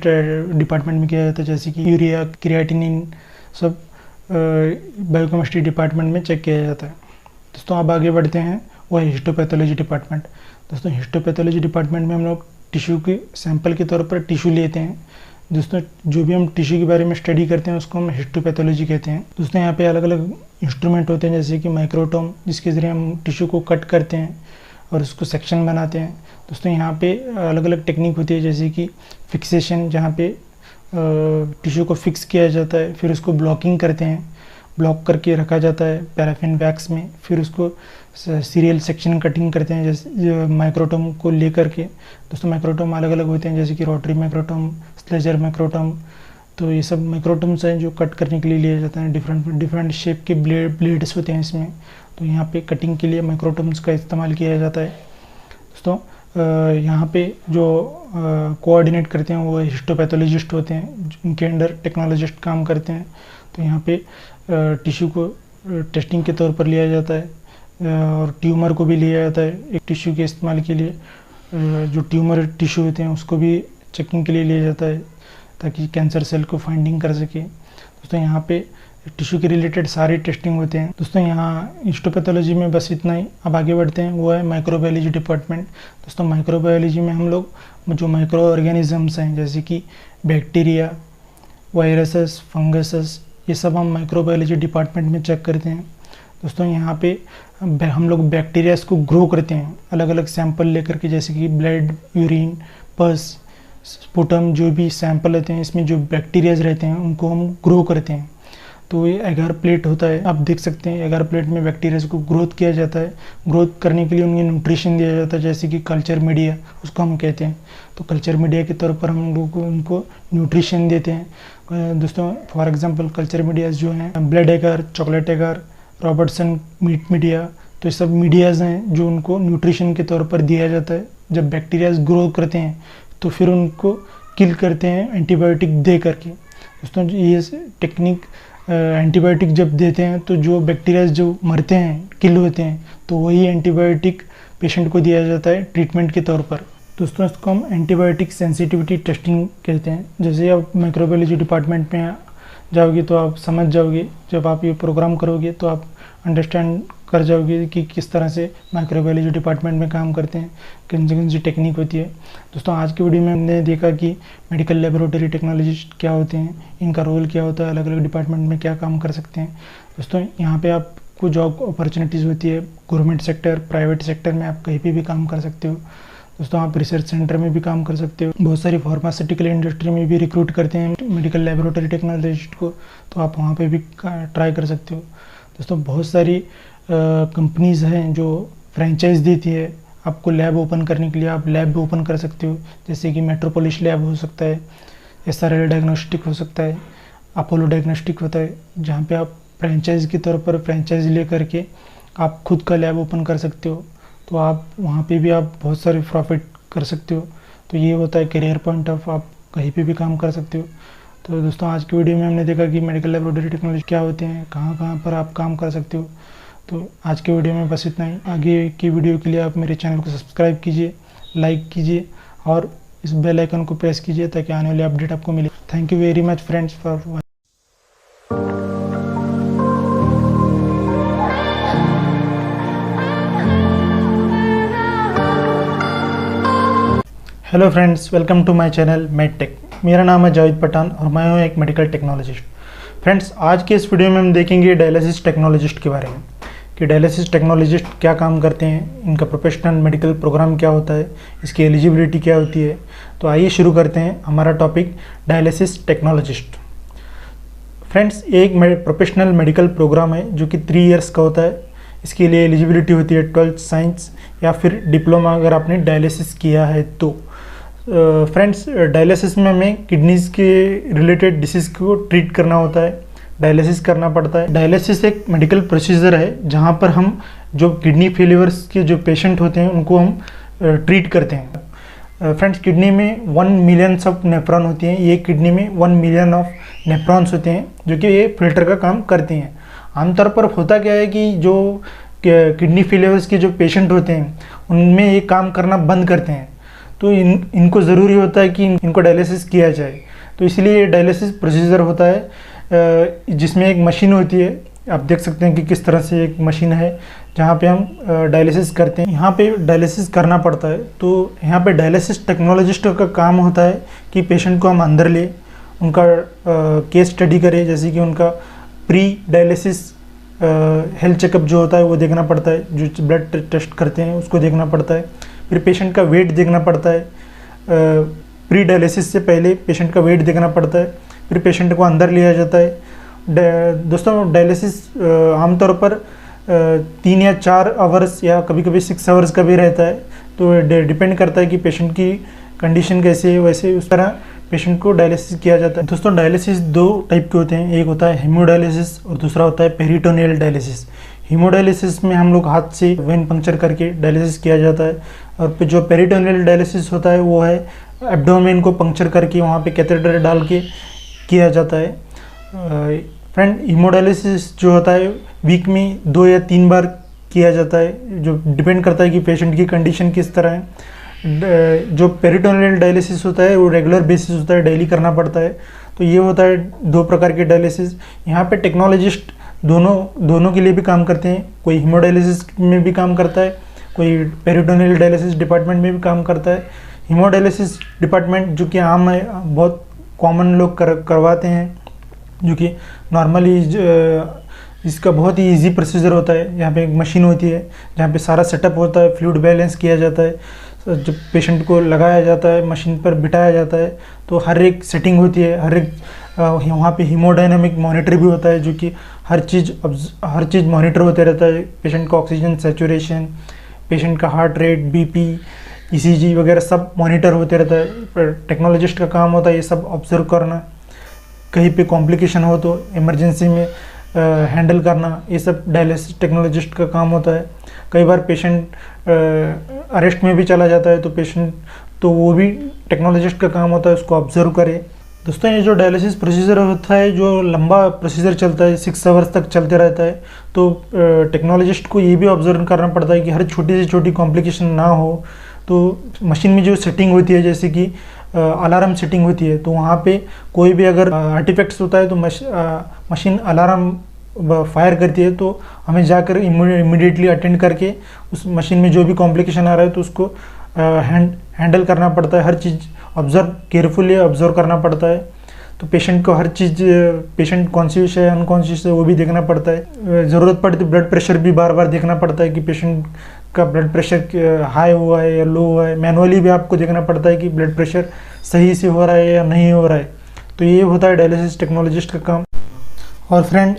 Speaker 1: डिपार्टमेंट में किया जाता है, जैसे कि यूरिया, क्रिएटिनिन, सब बायोकेमिस्ट्री डिपार्टमेंट में चेक किया जाता है। दोस्तों अब आगे बढ़ते हैं, वो है हिस्टोपैथोलॉजी डिपार्टमेंट। दोस्तों हिस्टोपैथोलॉजी डिपार्टमेंट में हम लोग टिश्यू के सैंपल के तौर पर टिश्यू लेते हैं। दोस्तों जो भी हम टिश्यू के बारे में स्टडी करते हैं उसको हम हिस्टोपैथोलॉजी कहते हैं। दोस्तों यहाँ पे अलग अलग इंस्ट्रूमेंट होते हैं, जैसे कि माइक्रोटोम, जिसके ज़रिए हम टिश्यू को कट करते हैं और उसको सेक्शन बनाते हैं। दोस्तों यहाँ पे अलग अलग टेक्निक होती है, जैसे कि फिक्सेशन, जहाँ पे टिश्यू को फिक्स किया जाता है, फिर उसको ब्लॉकिंग करते हैं, ब्लॉक करके रखा जाता है पैराफिन वैक्स में, फिर उसको सीरियल सेक्शन कटिंग करते हैं, जैसे माइक्रोटोम को लेकर के। दोस्तों माइक्रोटोम अलग अलग होते हैं, जैसे कि रोटरी माइक्रोटोम, स्लेजर माइक्रोटोम, तो ये सब माइक्रोटोम्स हैं जो कट करने के लिए लिए जाते हैं। डिफरेंट शेप के ब्लेड्स होते हैं इसमें, तो यहाँ पे कटिंग के लिए माइक्रोटोम्स का इस्तेमाल किया जाता है। दोस्तों यहाँ पे जो कोऑर्डिनेट करते हैं वो हिस्टोपैथोलॉजिस्ट होते हैं, उनके अंडर टेक्नोलॉजिस्ट काम करते हैं। तो यहाँ पे टिश्यू को टेस्टिंग के तौर पर लिया जाता है और ट्यूमर को भी लिया जाता है एक टिश्यू के इस्तेमाल के लिए। जो ट्यूमर टिश्यू होते हैं उसको भी चेकिंग के लिए लिया जाता है, ताकि कैंसर सेल को फाइंडिंग कर सके। दोस्तों यहाँ पे टिश्यू के रिलेटेड सारे टेस्टिंग होते हैं। दोस्तों यहाँ हिस्टोपैथोलॉजी में बस इतना ही। अब आगे बढ़ते हैं, वो है माइक्रोबायोलॉजी डिपार्टमेंट। दोस्तों माइक्रोबायोलॉजी में हम लोग जो माइक्रो ऑर्गेनिजम्स हैं, जैसे कि बैक्टीरिया, वायरसेस, फंगसेस, ये सब हम माइक्रोबायोलॉजी डिपार्टमेंट में चेक करते हैं। दोस्तों यहाँ पे हम लोग बैक्टीरियाज को ग्रो करते हैं अलग अलग सैंपल लेकर के, जैसे कि ब्लड, यूरिन, पस, स्पुटम, जो भी सैंपल रहते हैं इसमें जो बैक्टीरियाज रहते हैं उनको हम ग्रो करते हैं। तो ये एगार प्लेट होता है, आप देख सकते हैं एगार प्लेट में बैक्टीरिया को ग्रोथ किया जाता है। ग्रोथ करने के लिए उन्हें न्यूट्रिशन दिया जाता है, जैसे कि कल्चर मीडिया उसको हम कहते हैं। तो कल्चर मीडिया के तौर पर हम लोग उनको न्यूट्रिशन देते हैं। दोस्तों फॉर एग्जांपल कल्चर मीडियाज जो हैं ब्लड एगार, चॉकलेट एगार, रॉबर्टसन मीट मीडिया, तो ये सब मीडियाज़ हैं जो उनको न्यूट्रिशन के तौर पर दिया जाता है। जब बैक्टीरियाज ग्रो करते हैं तो फिर उनको किल करते हैं एंटीबायोटिक दे करके। दोस्तों ये टेक्निक एंटीबायोटिक जब देते हैं तो जो बैक्टीरियाज जो मरते हैं, किल होते हैं, तो वही एंटीबायोटिक पेशेंट को दिया जाता है ट्रीटमेंट के तौर पर। दोस्तों इसको हम एंटीबायोटिक सेंसिटिविटी टेस्टिंग कहते हैं। जैसे आप माइक्रोबायोलॉजी डिपार्टमेंट में जाओगे तो आप समझ जाओगे, जब आप ये प्रोग्राम करोगे तो आप अंडरस्टैंड कर जाओगे कि किस तरह से माइक्रोबायोलॉजी डिपार्टमेंट में काम करते हैं, कौन सी टेक्निक होती है। दोस्तों आज की वीडियो में हमने देखा कि मेडिकल लेबोरेटरी टेक्नोलॉजिस्ट क्या होते हैं, इनका रोल क्या होता है, अलग अलग डिपार्टमेंट में क्या काम कर सकते हैं। दोस्तों यहाँ पे आपको जॉब अपॉर्चुनिटीज़ होती है, गवर्नमेंट सेक्टर, प्राइवेट सेक्टर में आप कहीं पर भी काम कर सकते हो। दोस्तों आप रिसर्च सेंटर में भी काम कर सकते हो। बहुत सारी फार्मास्यूटिकल इंडस्ट्री में भी रिक्रूट करते हैं मेडिकल लेबोरेटरी टेक्नोलॉजिस्ट को, तो आप वहाँ पे भी ट्राई कर सकते हो। दोस्तों बहुत सारी कंपनीज़ हैं जो फ्रेंचाइज देती है आपको लैब ओपन करने के लिए, आप लैब भी ओपन कर सकते हो। जैसे कि मेट्रोपोलिस लैब हो सकता है, SRL डायग्नोस्टिक हो सकता है, अपोलो डायग्नोस्टिक होता है, जहाँ पे आप फ्रेंचाइज के तौर पर फ्रेंचाइज ले करके आप खुद का लैब ओपन कर सकते हो। तो आप वहाँ पे भी आप बहुत सारे प्रॉफिट कर सकते हो। तो ये होता है करियर पॉइंट ऑफ, आप कहीं पे भी काम कर सकते हो। तो दोस्तों आज की वीडियो में हमने देखा कि मेडिकल लेबोरेटरी टेक्नोलॉजी क्या होते हैं, कहाँ कहाँ पर आप काम कर सकते हो। तो आज के वीडियो में बस इतना ही। आगे की वीडियो के लिए आप मेरे चैनल को सब्सक्राइब कीजिए, लाइक कीजिए और इस बेल आइकन को प्रेस कीजिए ताकि आने वाली अपडेट आपको मिले। Thank you very much friends for watching. Hello friends, welcome to my channel medtech. मेरा नाम है जावेद पठान और मैं हूं एक मेडिकल टेक्नोलॉजिस्ट। फ्रेंड्स आज के इस वीडियो में हम देखेंगे डायलिसिस टेक्नोलॉजिस्ट के बारे में कि डायलिसिस टेक्नोलॉजिस्ट क्या काम करते हैं, इनका प्रोफेशनल मेडिकल प्रोग्राम क्या होता है, इसकी एलिजिबिलिटी क्या होती है। तो आइए शुरू करते हैं हमारा टॉपिक डायलिसिस टेक्नोलॉजिस्ट। फ्रेंड्स एक प्रोफेशनल मेडिकल प्रोग्राम है जो कि 3 इयर्स का होता है। इसके लिए एलिजिबिलिटी होती है 12th साइंस या फिर डिप्लोमा अगर आपने डायलिसिस किया है तो। फ्रेंड्स डायलिसिस में हमें किडनीज़ के रिलेटेड डिसीज़ को ट्रीट करना होता है, डायलिसिस करना पड़ता है। डायलिसिस एक मेडिकल प्रोसीजर है जहां पर हम जो किडनी फेलियर्स के जो पेशेंट होते हैं उनको हम ट्रीट करते हैं। फ्रेंड्स किडनी में 1 मिलियन ऑफ नेफ्रॉन होती हैं, ये किडनी में 1 मिलियन ऑफ नेफ्रॉन्स होते हैं जो कि ये फिल्टर का काम करते हैं। आमतौर पर होता क्या है कि जो किडनी फेलियर्स के जो पेशेंट होते हैं उनमें ये काम करना बंद करते हैं, तो इनको ज़रूरी होता है कि इनको डायलिसिस किया जाए। तो इसलिए डायलिसिस प्रोसीजर होता है जिसमें एक मशीन होती है। आप देख सकते हैं कि किस तरह से एक मशीन है जहाँ पे हम डायलिसिस करते हैं। यहाँ पे डायलिसिस करना पड़ता है। तो यहाँ पे डायलिसिस टेक्नोलॉजिस्ट का काम होता है कि पेशेंट को हम अंदर ले, उनका केस स्टडी करें, जैसे कि उनका प्री डायलिसिस हेल्थ चेकअप जो होता है वो देखना पड़ता है, जो ब्लड टेस्ट करते हैं उसको देखना पड़ता है, फिर पेशेंट का वेट देखना पड़ता है। प्री डायलिसिस से पहले पेशेंट का वेट देखना पड़ता है, फिर पेशेंट को अंदर लिया जाता है। दोस्तों डायलिसिस आमतौर पर 3 या 4 आवर्स या कभी कभी 6 आवर्स का भी रहता है। तो डिपेंड करता है कि पेशेंट की कंडीशन कैसे है, वैसे उस तरह पेशेंट को डायलिसिस किया जाता है। दोस्तों डायलिसिस 2 टाइप के होते हैं, एक होता है हेमोडायलिसिस और दूसरा होता है पेरिटोनियल डायलिसिस। हीमोडायलिसिस में हम लोग हाथ से वेन पंक्चर करके डायलिसिस किया जाता है, और जो पेरिटोनियल डायलिसिस होता है वो है एब्डोमेन को पंक्चर करके वहाँ पे कैथेटर डाल के किया जाता है। फ्रेंड हीमोडायलिसिस जो होता है वीक में 2 या 3 बार किया जाता है, जो डिपेंड करता है कि पेशेंट की कंडीशन किस तरह है। जो पेरिटोनियल डायलिसिस होता है वो रेगुलर बेसिस होता है, डेली करना पड़ता है। तो ये होता है 2 प्रकार के डायलिसिस। यहाँ पे टेक्नोलॉजिस्ट दोनों के लिए भी काम करते हैं। कोई हीमोडायलिसिस में भी काम करता है, कोई पेरिटोनियल डायलिसिस डिपार्टमेंट में भी काम करता है। हीमोडायलिसिस डिपार्टमेंट जो कि आम है, बहुत कॉमन लोग करवाते हैं, जो कि नॉर्मली इसका बहुत ही इजी प्रोसीजर होता है। यहाँ पे एक मशीन होती है जहाँ पे सारा सेटअप होता है, फ्लूइड बैलेंस किया जाता है, जब पेशेंट को लगाया जाता है, मशीन पर बिठाया जाता है, तो हर एक सेटिंग होती है, हर एक वहाँ पे हीमोडायनामिक मॉनिटर भी होता है, जो कि हर चीज़ मॉनिटर होते रहता है। पेशेंट का ऑक्सीजन सैचुरेशन, पेशेंट का हार्ट रेट, बीपी, ईसीजी वगैरह सब मॉनिटर होते रहता है। पर टेक्नोलॉजिस्ट का काम होता है ये सब ऑब्जर्व करना, कहीं पे कॉम्प्लिकेशन हो तो इमरजेंसी में हैंडल करना, ये सब डायलिसिस टेक्नोलॉजिस्ट का काम होता है। कई बार पेशेंट अरेस्ट में भी चला जाता है, तो वो भी टेक्नोलॉजिस्ट का काम होता है उसको ऑब्जर्व करे। दोस्तों, ये जो डायलिसिस प्रोसीजर होता है, जो लंबा प्रोसीजर चलता है, 6 आवर्स तक चलते रहता है, तो टेक्नोलॉजिस्ट को ये भी ऑब्जर्व करना पड़ता है कि हर छोटी से छोटी कॉम्प्लिकेशन ना हो। तो मशीन में जो सेटिंग होती है, जैसे कि अलार्म सेटिंग होती है, तो वहाँ पे कोई भी अगर आर्टिफैक्ट्स होता है तो मशीन अलार्म फायर करती है, तो हमें जाकर इमीडिएटली अटेंड करके उस मशीन में जो भी कॉम्प्लिकेशन आ रहा है तो उसको हैंडल करना पड़ता है। हर चीज़ केयरफुली ऑब्जर्व करना पड़ता है। तो पेशेंट को हर चीज़, पेशेंट कॉन्शियस है अनकॉन्शियस है वो भी देखना पड़ता है। ज़रूरत पड़े तो ब्लड प्रेशर भी बार बार देखना पड़ता है कि पेशेंट का ब्लड प्रेशर हाई हुआ है या लो हुआ है। मैनुअली भी आपको देखना पड़ता है कि ब्लड प्रेशर सही से हो रहा है या नहीं हो रहा है। तो ये होता है डायलिसिस टेक्नोलॉजिस्ट का काम। और फ्रेंड,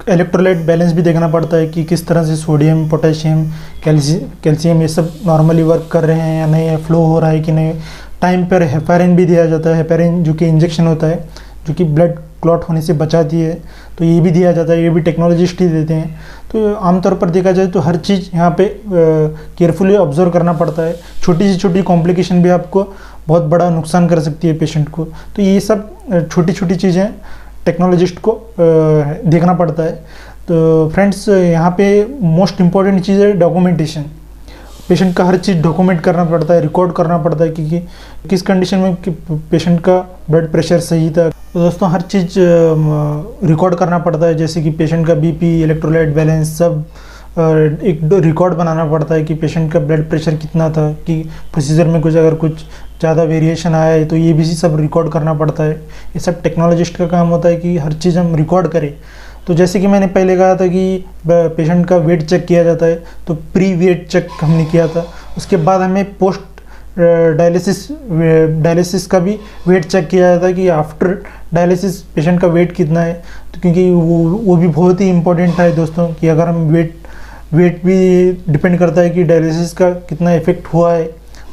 Speaker 1: इलेक्ट्रोलाइट बैलेंस भी देखना पड़ता है कि किस तरह से सोडियम, पोटेशियम, कैल्शियम ये सब नॉर्मली वर्क कर रहे हैं या नहीं, फ्लो हो रहा है कि नहीं। टाइम पर हेपारिन भी दिया जाता है, हेपारिन जो कि इंजेक्शन होता है, जो कि ब्लड क्लॉट होने से बचाती है, तो ये भी दिया जाता है, ये भी टेक्नोलॉजिस्ट ही देते हैं। तो आमतौर पर देखा जाए तो हर चीज़ यहाँ पे केयरफुली ऑब्जर्व करना पड़ता है। छोटी से छोटी कॉम्प्लिकेशन भी आपको बहुत बड़ा नुकसान कर सकती है पेशेंट को। तो ये सब छोटी छोटी चीज़ें टेक्नोलॉजिस्ट को देखना पड़ता है। तो फ्रेंड्स, यहाँ पे मोस्ट इम्पॉर्टेंट चीज़ है डॉक्यूमेंटेशन। पेशेंट का हर चीज़ डॉक्यूमेंट करना पड़ता है, रिकॉर्ड करना पड़ता है कि किस कंडीशन में पेशेंट का ब्लड प्रेशर सही था। तो दोस्तों, हर चीज़ रिकॉर्ड करना पड़ता है, जैसे कि पेशेंट का बीपी, इलेक्ट्रोलाइट बैलेंस सब एक रिकॉर्ड बनाना पड़ता है कि पेशेंट का ब्लड प्रेशर कितना था, कि प्रोसीजर में अगर कुछ ज़्यादा वेरिएशन आया है तो ये भी सब रिकॉर्ड करना पड़ता है। ये सब टेक्नोलॉजिस्ट का काम होता है कि हर चीज़ हम रिकॉर्ड करें। तो जैसे कि मैंने पहले कहा था कि पेशेंट का वेट चेक किया जाता है, तो प्री वेट चेक हमने किया था। उसके बाद हमें पोस्ट डायलिसिस का भी वेट चेक किया जाता है कि आफ्टर डायलिसिस पेशेंट का वेट कितना है। तो क्योंकि वो भी बहुत ही इम्पोर्टेंट है दोस्तों, कि अगर हम वेट भी डिपेंड करता है कि डायलिसिस का कितना इफेक्ट हुआ है,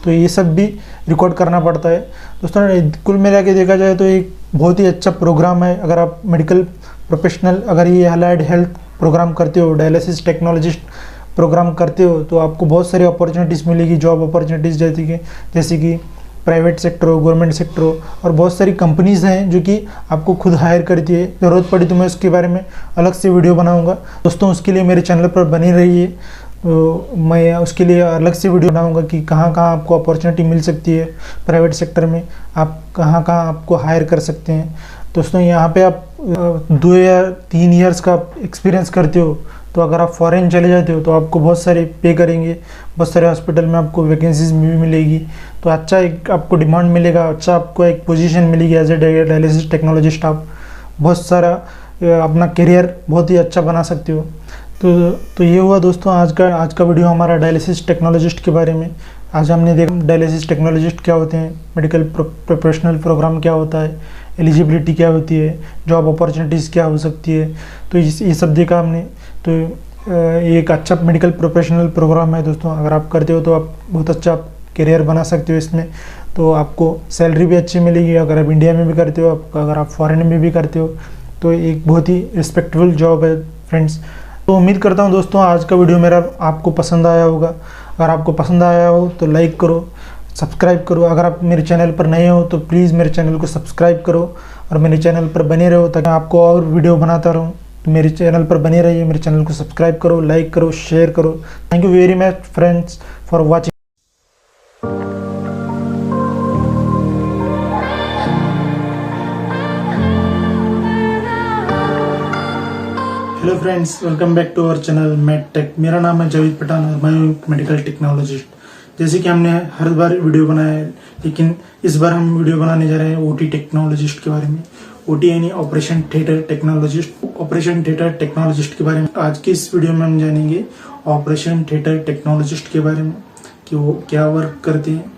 Speaker 1: तो ये सब भी रिकॉर्ड करना पड़ता है। दोस्तों, कुल मिला के देखा जाए तो एक बहुत ही अच्छा प्रोग्राम है। अगर आप मेडिकल प्रोफेशनल अगर ये अलाइड हेल्थ प्रोग्राम करते हो, डायलिसिस टेक्नोलॉजिस्ट प्रोग्राम करते हो, तो आपको बहुत सारी अपॉर्चुनिटीज़ मिलेगी, जॉब अपॉर्चुनिटीज़ जैसे कि प्राइवेट सेक्टर हो, गवर्नमेंट सेक्टर हो, और बहुत सारी कंपनीज़ हैं जो कि आपको खुद हायर करती है। ज़रूरत पड़ी तो मैं उसके बारे में अलग से वीडियो बनाऊंगा। दोस्तों, उसके लिए मेरे चैनल पर बनी रहिए, तो मैं उसके लिए अलग से वीडियो बनाऊंगा कि कहाँ कहाँ आपको अपॉर्चुनिटी मिल सकती है प्राइवेट सेक्टर में, आप कहाँ कहाँ आपको हायर कर सकते हैं। दोस्तों, यहाँ पे आप 2 या 3 ईयर्स का एक्सपीरियंस करते हो, तो अगर आप फॉरेन चले जाते हो तो आपको बहुत सारे पे करेंगे, बहुत सारे हॉस्पिटल में आपको वैकेंसीज भी मिलेगी, तो अच्छा एक आपको डिमांड मिलेगा, अच्छा आपको एक पोजीशन मिलेगी एज ए डायलिसिस टेक्नोलॉजिस्ट। आप बहुत सारा अपना करियर बहुत ही अच्छा बना सकते हो। तो ये हुआ दोस्तों आज का वीडियो हमारा डायलिसिस टेक्नोलॉजिस्ट के बारे में। आज हमने देखा डायलिसिस टेक्नोलॉजिस्ट क्या होते हैं, मेडिकल प्रोफेशनल प्रोग्राम क्या होता है, एलिजिबिलिटी क्या होती है, जॉब अपॉर्चुनिटीज़ क्या हो सकती है, तो ये सब देखा हमने। तो ये एक अच्छा मेडिकल प्रोफेशनल प्रोग्राम है दोस्तों। अगर आप करते हो तो आप बहुत अच्छा करियर बना सकते हो इसमें। तो आपको सैलरी भी अच्छी मिलेगी अगर आप इंडिया में भी करते हो, अगर आप फॉरेन में भी करते हो, तो एक बहुत ही रिस्पेक्टेबल जॉब है फ्रेंड्स। तो उम्मीद करता हूँ दोस्तों आज का वीडियो मेरा आपको पसंद आया होगा। अगर आपको पसंद आया हो तो लाइक करो, सब्सक्राइब करो। अगर आप मेरे चैनल पर नए हो तो प्लीज़ मेरे चैनल को सब्सक्राइब करो और मेरे चैनल पर बने रहो, ताकि आपको और वीडियो बनाता रहूँ। तो मेरे चैनल पर बने रहिए, मेरे चैनल को सब्सक्राइब करो, लाइक करो, शेयर करो। Thank you very much friends for watching. Hello friends, welcome back to our channel MedTech. मेरा नाम है जावेद पठान और मैं हूँ मेडिकल टेक्नोलॉजिस्ट। जैसे कि हमने हर बार वीडियो बनाया है, लेकिन इस बार हम वीडियो बनाने जा रहे हैं ओटी टेक्नोलॉजिस्ट के बारे में। ओटी यानी operation theatre technologist. Operation theatre technologist के बारे में आज की इस वीडियो में हम जानेंगे ऑपरेशन थिएटर टेक्नोलॉजिस्ट के बारे में। कि वो क्या वर्क करते हैं।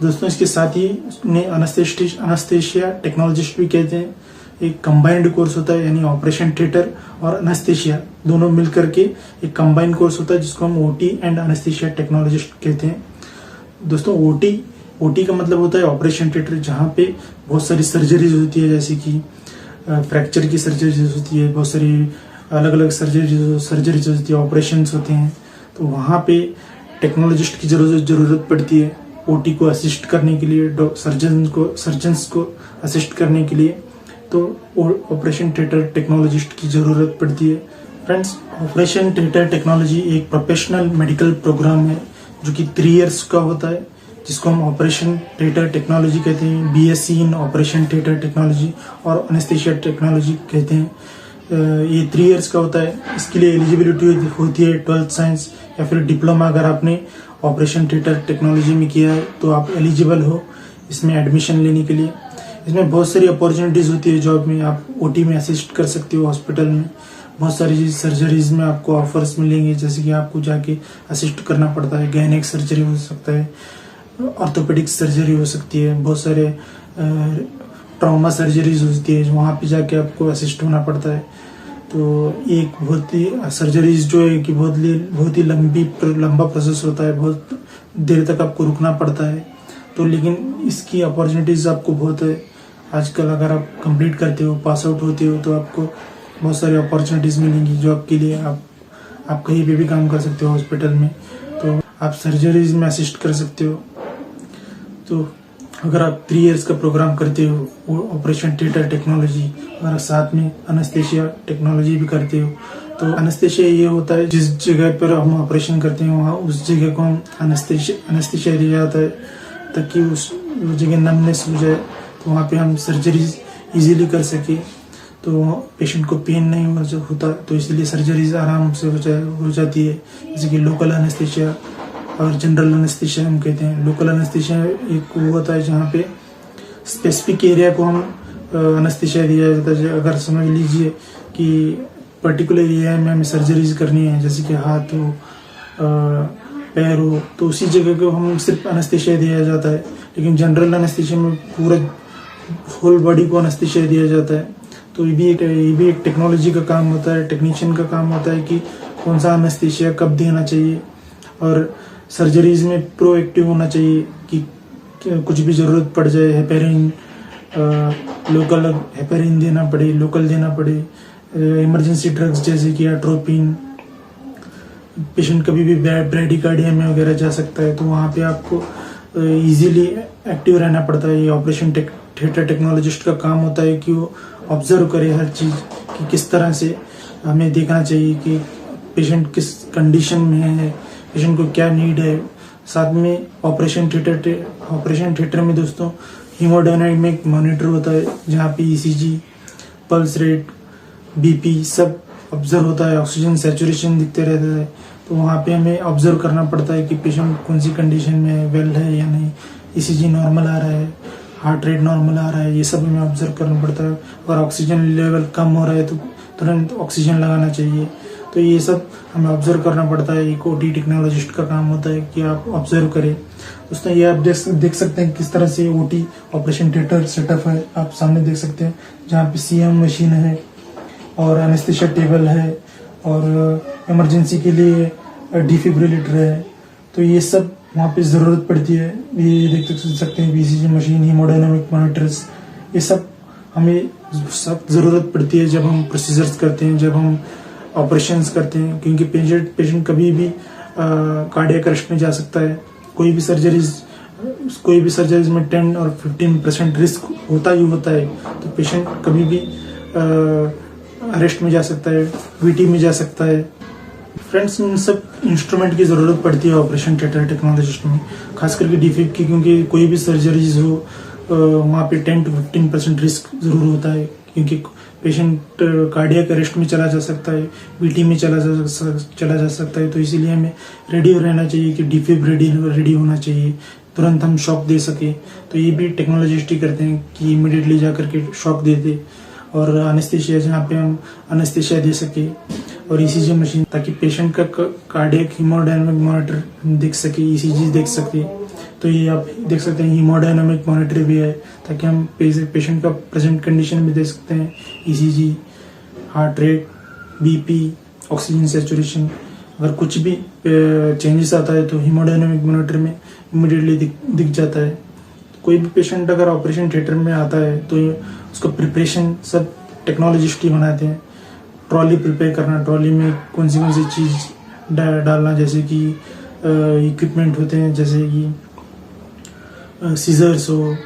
Speaker 1: दोस्तों इसके साथ ही उन्हें अनेस्थीसिया टेक्नोलॉजिस्ट भी कहते हैं। एक कंबाइंड कोर्स होता है, यानी ऑपरेशन थिएटर और अनेस्थीसिया दोनों मिलकर के एक कंबाइंड कोर्स होता है जिसको हम ओटी एंड अनेस्थीसिया टेक्नोलॉजिस्ट कहते हैं। दोस्तों ओटी का मतलब होता है ऑपरेशन थिएटर, जहाँ पे बहुत सारी सर्जरीज होती है, जैसे कि फ्रैक्चर की सर्जरीज होती है, बहुत सारी अलग अलग सर्जरीज होती है, ऑपरेशंस होते हैं। तो वहाँ पे टेक्नोलॉजिस्ट की जरूरत पड़ती है ओटी को असिस्ट करने के लिए, सर्जन्स को असिस्ट करने के लिए। तो ऑपरेशन थिएटर टेक्नोलॉजिस्ट की जरूरत पड़ती है। फ्रेंड्स, ऑपरेशन थिएटर टेक्नोलॉजी एक प्रोफेशनल मेडिकल प्रोग्राम है जो कि 3 इयर्स का होता है, जिसको हम ऑपरेशन थिएटर टेक्नोलॉजी कहते हैं। BSc in operation theatre technology और अनेस्थीसिया टेक्नोलॉजी कहते हैं। ये 3 इयर्स का होता है। इसके लिए एलिजिबिलिटी होती है 12th साइंस या फिर डिप्लोमा। अगर आपने ऑपरेशन थिएटर टेक्नोलॉजी में किया है तो आप एलिजिबल हो इसमें एडमिशन लेने के लिए। इसमें बहुत सारी अपॉर्चुनिटीज होती है जॉब में। आप ओटी में असिस्ट कर सकते हो हॉस्पिटल में। बहुत सारी सर्जरीज में आपको ऑफर्स मिलेंगे, जैसे कि आपको जाके असिस्ट करना पड़ता है। गायनेक सर्जरी हो सकता है, ऑर्थोपेडिक सर्जरी हो सकती है, बहुत सारे ट्रॉमा सर्जरीज होती है, वहाँ पे जाके आपको असिस्ट होना पड़ता है। तो एक बहुत ही सर्जरीज जो है कि बहुत ही लंबा प्रोसेस होता है, बहुत देर तक आपको रुकना पड़ता है। तो लेकिन इसकी अपॉर्चुनिटीज आपको बहुत है। आजकल अगर आप कंप्लीट करते हो, पास आउट होते हो, तो आपको बहुत सारी अपॉर्चुनिटीज मिलेंगी जॉब के लिए। आप कहीं पे भी काम कर सकते हो हॉस्पिटल में, तो आप सर्जरीज में असिस्ट कर सकते हो। तो अगर आप 3 इयर्स का प्रोग्राम करते हो ऑपरेशन थिएटर टेक्नोलॉजी और साथ में अनेस्थीसिया टेक्नोलॉजी भी करते हो, तो अनेस्थीसिया ये होता है जिस जगह पर हम ऑपरेशन करते हैं वहाँ उस जगह को हम अनेस्थीसिया दिया जाता है ताकि उस जगह नमनेस हो जाए, तो वहाँ पे हम सर्जरीज इजीली कर सके, तो पेशेंट को पेन नहीं होता। तो इसलिए सर्जरीज आराम से हो जाती है। जैसे कि लोकल अनेस्थीसिया और जनरल अनेस्थीसिया हम कहते हैं। लोकल अनेस्थीसिया एक वो होता है जहाँ पे स्पेसिफिक एरिया को हम अनेस्थीसिया दिया जाता है। अगर समझ लीजिए कि पर्टिकुलर एरिया में हमें सर्जरीज करनी है, जैसे कि हाथ हो, पैर हो, तो उसी जगह को हम सिर्फ अनेस्थीसिया दिया जाता है। लेकिन जनरल अनेस्थीसिया में पूरा होल बॉडी को अनेस्थीसिया दिया जाता है। तो ये भी एक टेक्नोलॉजी का काम होता है, टेक्नीशियन का काम होता है कि कौन सा अनेस्थीसिया कब देना चाहिए। और सर्जरीज में प्रोएक्टिव होना चाहिए कि कुछ भी ज़रूरत पड़ जाए, हेपेरिन लोकल हेपेरिन देना पड़े, लोकल देना पड़े, इमरजेंसी ड्रग्स जैसे कि एट्रोपिन। पेशेंट कभी भी ब्रैडिकार्डिया में वगैरह जा सकता है, तो वहाँ पे आपको इजीली एक्टिव रहना पड़ता है। ये ऑपरेशन थिएटर टेक्नोलॉजिस्ट का काम होता है कि वो ऑब्जर्व करे हर चीज़ कि किस तरह से हमें देखना चाहिए कि पेशेंट किस कंडीशन में है, पेशेंट को क्या नीड है। साथ में ऑपरेशन थिएटर में दोस्तों हीमोडायनामिक मॉनिटर होता है, जहाँ पे ईसीजी, पल्स रेट, बीपी सब ऑब्जर्व होता है। ऑक्सीजन सैचुरेशन दिखते रहता है, तो वहाँ पे हमें ऑब्जर्व करना पड़ता है कि पेशेंट कौन सी कंडीशन में है, वेल है या नहीं, ईसीजी नॉर्मल आ रहा है, हार्ट रेट नॉर्मल आ रहा है, ये सब हमें ऑब्जर्व करना पड़ता है। अगर ऑक्सीजन लेवल कम हो रहा है तो तुरंत ऑक्सीजन लगाना चाहिए। तो ये सब हमें ऑब्जर्व करना पड़ता है। एक ओटी टेक्नोलॉजिस्ट का काम होता है कि आप ऑब्जर्व करें। दोस्तों ये आप देख सकते हैं किस तरह से ओटी ऑपरेशन थिएटर सेटअप है, आप सामने देख सकते हैं, जहाँ पे सीएम मशीन है और एनेस्थीसिया टेबल है और इमरजेंसी के लिए डिफिब्रिलेटर है। तो ये सब वहाँ पे ज़रूरत पड़ती है। ये देख सकते हैं ईसीजी मशीन, हीमोडायनामिक मॉनिटर्स, ये सब हमें सब ज़रूरत पड़ती है जब हम प्रोसीजर्स करते हैं, जब हम ऑपरेशंस करते हैं, क्योंकि पेशेंट कभी भी कार्डियक अरेस्ट में जा सकता है। कोई भी सर्जरीज में 10 और 15% रिस्क होता ही होता है। तो पेशेंट कभी भी अरेस्ट में जा सकता है, वीटी में जा सकता है। फ्रेंड्स, इन सब इंस्ट्रूमेंट की ज़रूरत पड़ती है ऑपरेशन थिएटर टेक्नोलॉजिस्ट में, खास करके डिफिब की, क्योंकि कोई भी सर्जरीज हो वहाँ पे 10 to 15% रिस्क ज़रूर होता है, क्योंकि पेशेंट कार्डियक अरेस्ट में चला जा सकता है, वीटी में चला जा सकता है। तो इसीलिए हमें रेडी रहना चाहिए कि डिफिब रेडी होना चाहिए, तुरंत हम शॉक दे सके। तो ये भी टेक्नोलॉजिस्ट ही करते हैं कि इमीडिएटली जा करके शॉक दे दे, और अनेस्थीसिया जहाँ पे हम अनेस्थीसिया दे सके। और ईसीजी मशीन, ताकि पेशेंट का कार्डियक हीमोडायनामिक मॉनिटर देख सके, ईसीजी देख सके। तो ये आप देख सकते हैं हीमोडायनामिक मॉनिटर भी है, ताकि हम पेशेंट का प्रेजेंट कंडीशन भी देख सकते हैं, ECG, heart rate, BP, oxygen saturation. अगर कुछ भी चेंजेस आता है तो हीमोडायनामिक मॉनिटर में इमीडिएटली दिख जाता है। कोई भी पेशेंट अगर ऑपरेशन थिएटर में आता है तो उसका प्रिपरेशन सब टेक्नोलॉजिस्ट ही बनाते हैं। ट्रॉली प्रिपेयर करना, ट्रॉली में कौन सी चीज़ डालना, जैसे कि इक्विपमेंट होते हैं, जैसे कि सीजर्स हो,